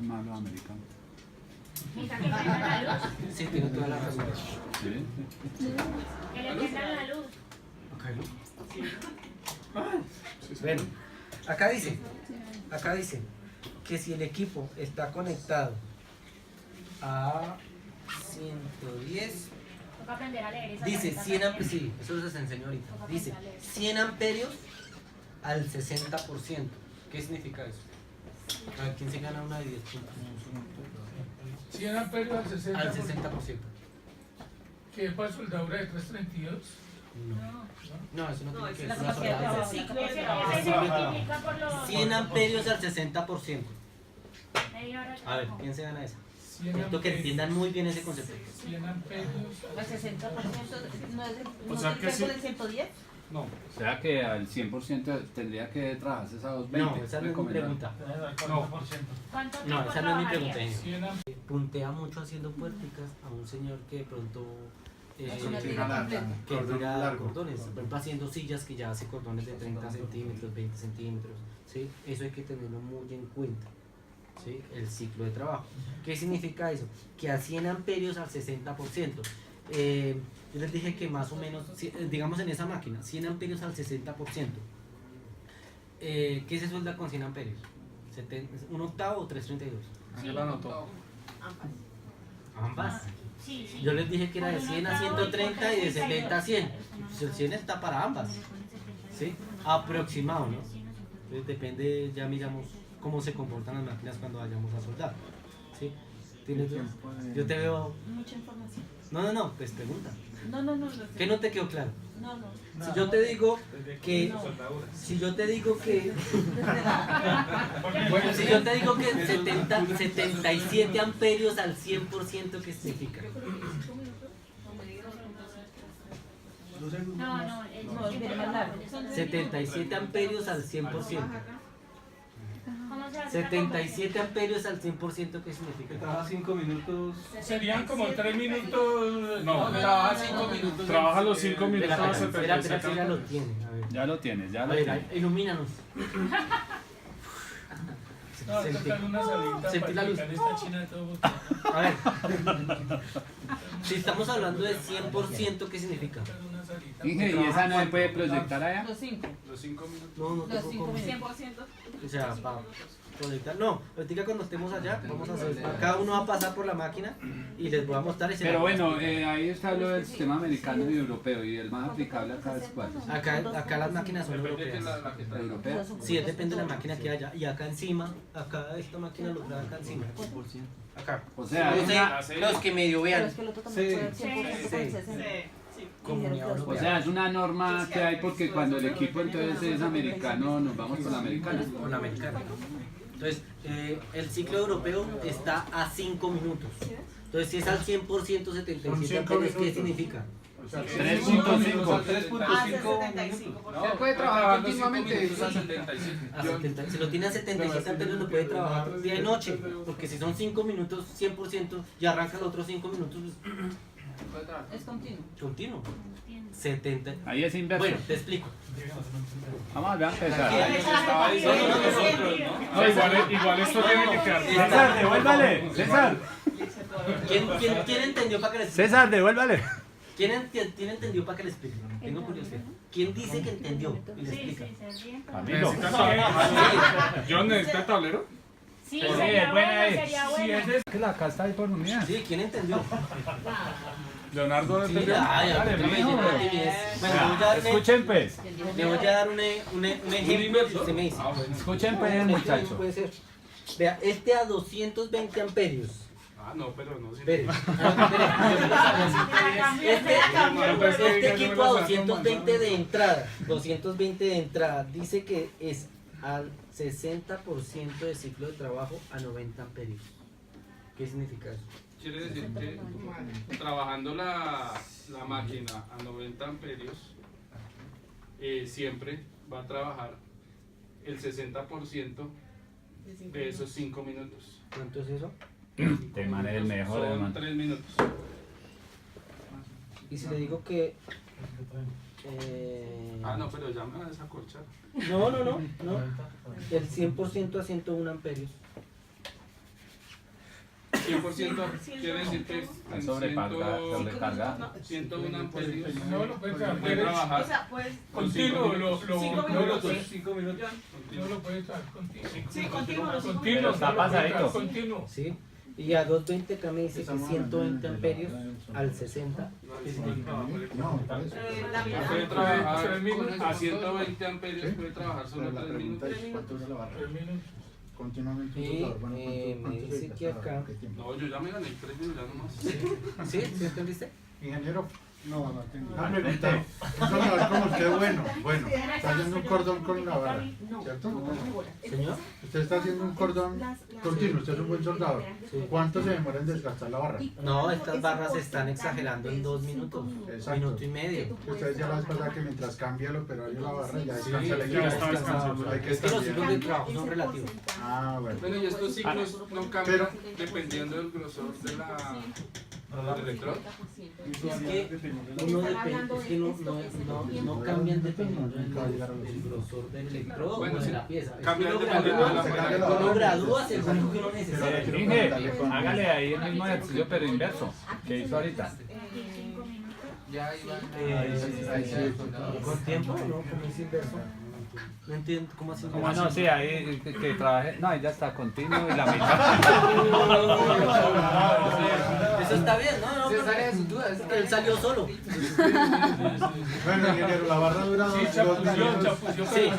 Malo americano. Sí, tiene toda la razón. Que le tengan la luz. Bueno, acá dice que si el equipo está conectado a 110, Toca aprender a leer esa dice tarjeta 100 también. amperios, sí, eso se enseñó ahorita. Dice 100 amperios al 60%. ¿Qué significa eso? A ver, ¿quién se gana una de 10 puntos? 100 amperios al 60%. Al 60%. ¿Qué es para soldadura de 332? No, eso no tiene que ver la con la soldadura. Ese se multiplica por los... 100 amperios al 60%. Media hora de A ver, trabajo. ¿quién se gana esa? 100 Necesito que entiendan muy bien ese concepto. 100 amperios. ¿El 60% no es O sea que sí. con el 110? No. O sea que al 100% tendría que trabajarse esa 220. No, esa no es mi pregunta. No. ¿Cuánto No, tiempo esa no es mi pregunta. trabajarías? 100 amperios. Puntea mucho haciendo puerticas a un señor que de pronto una tira completa. que tira cordones, por ejemplo haciendo sillas que ya hace cordones de 30 centímetros, 20 centímetros, ¿sí? Eso hay que tenerlo muy en cuenta, ¿sí? El ciclo de trabajo. ¿Qué significa eso? Que a 100 amperios al 60%. Yo les dije que más o menos, digamos en esa máquina, 100 amperios al 60%. ¿Qué se suelda con 100 amperios? ¿Un octavo o 332? Ahí lo anotó. Ambas. Sí, sí. Yo les dije que era de 100 a 130 y de 70 a 100. Pues el 100 está para ambas, ¿sí? Aproximado, ¿no? Entonces depende, ya miramos cómo se comportan las máquinas cuando vayamos a soldar, ¿sí? ¿Tienes dudas? Yo te veo... Mucha información. No, pues pregunta. No. ¿Qué no te quedó claro? No. Si yo te digo que... Si yo te digo que... Bueno, si yo te digo que 77 amperios al 100%, ¿qué significa? No, es bien más largo. 77 amperios al 100%. ¿Cómo se hace? 77 amperios al 100%, ¿qué significa? Trabaja 5 minutos. Serían como 3 minutos. No, trabaja 5 minutos. Trabaja los 5 minutos a Espera, 77. ya lo tiene. A ver. Ya lo tienes, ya A lo ver, tienes. ilumínanos. No, tocar una salita Sentí la para luz. explicar esta china de todo botón. A ver. Si estamos hablando de 100%, ¿qué significa? Una salita. Inge, ¿y esa no se puede proyectar allá? Los 5. Los 5 minutos. No Los tengo 5 cómo. minutos. 100%. O sea, para conectar. No, ahorita cuando estemos allá, vamos a hacer. Cada uno va a pasar por la máquina y les voy a mostrar ese. Pero bueno, ahí está lo del sistema americano y europeo, y el más aplicable acá es cuál. Acá las máquinas son europeas. ¿Europeo? Sí, depende de la máquina que haya. Y acá encima, acá esta máquina lo trae acá encima. Acá. O sea, No hay sé, una, los que medio Pero vean. es que el otro también fue al 100% con el 60. Comunidad o Europea. sea, es una norma que hay porque cuando el equipo entonces es americano, nos vamos por la americana. Con la americana. Entonces, el ciclo europeo está a 5 minutos. Entonces, si es al 100%, 77 amperios, ¿qué significa? 3.5. 3.5 Se puede trabajar continuamente. A 70, si lo tiene a 77 amperios, lo puede trabajar día y noche. Porque si son 5 minutos, 100%, y arranca los otros 5 minutos, Es continuo. continuo. 70. Ahí es inverso. Bueno, te explico. Vamos a empezar. No, igual esto tiene que quedar. César, devuélvale. César. ¿Quién entendió para que le explique? César, devuélvale. ¿Quién entendió para que le explique? Tengo curiosidad. ¿Quién dice que entendió y le Sí, explica? sí, se ríen. Camilo. John, ¿necesita tablero? Sí, Pues sería sí, bueno, buena sería Si bueno. es de Que la casta ahí por unidad. Sí, ¿quién entendió? Leonardo Sí, entendió. ay, Dale, no me mijo, llena de hombre. timidez. Bueno, le voy a dar Escuchen pues. le voy a dar un ejemplo y usted me dice. Escuchen pues, muchachos. Puede ser. Vea, este a 220 amperios. Ah, no, pero no. Espere. Este equipo a 220 de entrada. 220 de entrada. Dice que es al 60% de ciclo de trabajo a 90 amperios. ¿Qué significa eso? Quiere decir que trabajando la máquina a 90 amperios, siempre va a trabajar el 60% de esos 5 minutos. ¿Cuánto es eso? Te maneja el mejor. Son 3 minutos. Y si le digo que... no, pero ya me van a desacorchar. No. El 100% a 101 amperios. 100% quiere decir que en sobrecarga. 101 amperios. No lo puede trabajar. Puede trabajar. O sea, pues, Continuo, 5 minutos. 5 minutos. No lo puede trabajar continuo. Sí, continuo. Continuo, está pasadito. Continuo. Sí. Y a 220 acá me dice que 120 amperios al 60. Puede trabajar a 120 amperios, puede trabajar solo 3 minutos. ¿Cuánto dura la barra? 3 minutos. Continuamente un Y soldador. Bueno, me dice que acá... No, yo ya me gané 3 minutos, ya nomás. ¿Sí? ¿Sí entendiste? Ingeniero, no entendí. Una pregunta. Un soldador como usted, bueno, está haciendo un cordón con la barra, ¿cierto? Señor. Usted está haciendo un cordón continuo, usted es un buen soldador. ¿Cuánto se demora en desgastar la barra? No, estas barras se están exagerando en 2 minutos. Exacto. Minuto y medio. Usted decía la vez pasada que mientras cambia el operario la barra ya Sí, descansa el ya equipo. está descansado. Hay que Es que los estar ciclos bien. de trabajo son relativos. Ah, bueno. Bueno, y estos ciclos no cambian dependiendo del grosor de del electrodo. Es que uno depende, es que no cambian dependiendo del grosor del electrodo o de la pieza. Cambia Uno dependiendo de la máquina. uno gradúa según lo que uno necesita. Inge, hágale ahí el mismo ejercicio pero inverso que hizo ahorita. Ya iban ¿Con tiempo? No, como es inverso. No entiendo cómo así. Ah, no, sí, ahí que trabaje. No, ahí ya está continuo y la mitad. Eso está bien, ¿no? Se sale de sus dudas. Él salió solo. Bueno, ingeniero, la barra dura 2 minutos. Sí.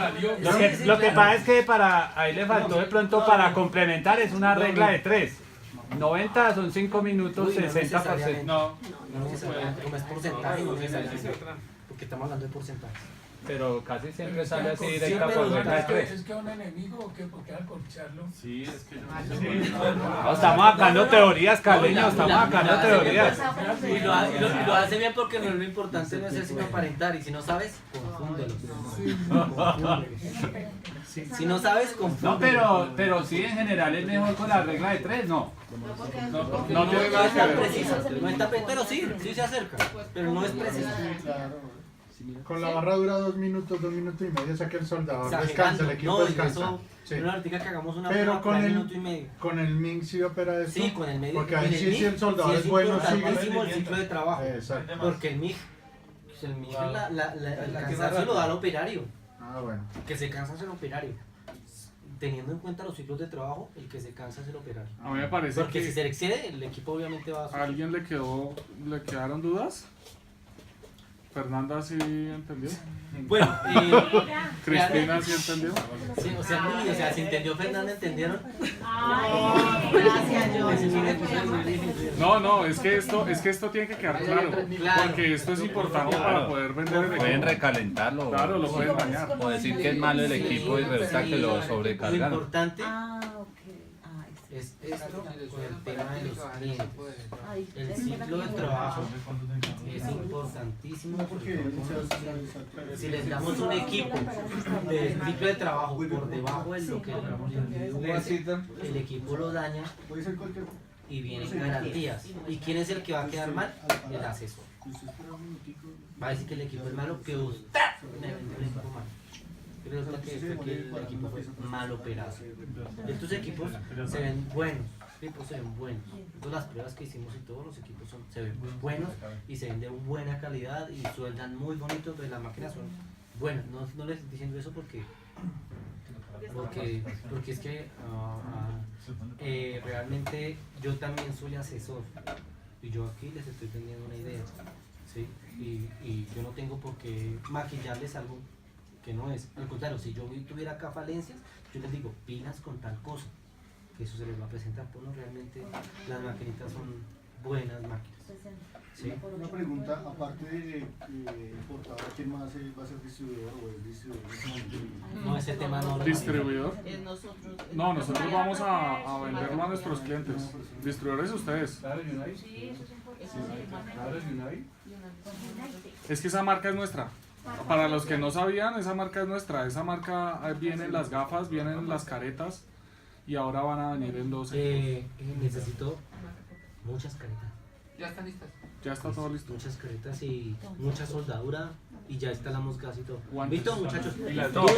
Lo que pasa es que ahí le faltó de pronto para complementar, es una regla de 3. 90 son 5 minutos, 60%. No necesariamente, como es porcentaje, no necesariamente. Porque estamos hablando de porcentaje. Pero casi siempre sale así directa por regla de 3. ¿Es que un enemigo o qué? ¿Por qué acorcharlo? Sí, es que No, estamos sacando teorías, Carleño, estamos sacando teorías. Y lo hace bien porque no es lo importante, no es el sino aparentar. Y si no sabes, confúndelos. Si no sabes, confúndelos. No, pero sí, en general es mejor con la regla de 3, no. No es tan preciso. No está, pero sí se acerca. Pero no es preciso. Con la barra dura 2 minutos, 2 minutos y medio, o sea que el soldador descansa, el equipo no, descansa. Eso, Sí. una artiga que hagamos una Pero prueba por minuto y medio. Con el MIG sí opera esto. Sí, con el medio. Porque ahí sí, si el soldador sí es bueno, sigue. importantísimo el ciclo de trabajo. Exacto. Porque el MIG, el cansancio lo da el operario. Ah, bueno. Que se cansa es el operario. Teniendo en cuenta los ciclos de trabajo, el que se cansa es el operario. A mí me parece Porque que si se le excede, el equipo obviamente va a... ¿a alguien le quedaron dudas? ¿Fernanda sí entendió? Bueno, ¿Cristina sí entendió? Sí, o sea, si entendió Fernanda, ¿entendieron? Gracias, yo. No, es que esto tiene que quedar claro, porque esto es importante para poder vender el equipo. Pueden recalentarlo. Claro, lo pueden dañar. O decir que es malo el equipo y resulta que lo Lo sobrecargaron. importante es esto con el tema de los clientes. El ciclo de trabajo es importantísimo porque si les damos un equipo de ciclo de trabajo por debajo de lo que el individuo hace, el equipo lo daña y vienen garantías. ¿Y quién es el que va a quedar mal? El asesor. Va a decir que el equipo es malo, que usted me vendió el equipo malo. Creo que el equipo fue mal operado. Estos equipos se ven buenos, Todas las pruebas que hicimos y todos los equipos se ven buenos y se ven de buena calidad y sueldan muy bonitos, pues las máquinas son buenas. No les estoy diciendo eso porque es que realmente yo también soy asesor y yo aquí les estoy vendiendo una idea, ¿sí? Y yo no tengo por qué maquillarles algo que no es. Al contrario, si yo tuviera acá falencias, yo les digo, pilas con tal cosa. que eso se les va a presentar. Pues no, realmente las maquinitas son buenas máquinas. ¿Sí? Una pregunta, aparte de importador, ¿quién más va a ser distribuidor o es distribuidor? No, ese tema no lo ¿Distribuidor? Nosotros. No, nosotros vamos a venderlo a nuestros clientes. Distribuidores ustedes. Sí, eso es importante. Es que esa marca es nuestra. Para los que no sabían, esa marca es nuestra. Esa marca vienen las gafas, vienen las caretas y ahora van a venir en 12. Necesito muchas caretas. Ya están listas. Ya está todo listo. Muchas caretas y mucha soldadura y ya instalamos casi todo. Guantes. ¿Listo, muchachos? Y las dos.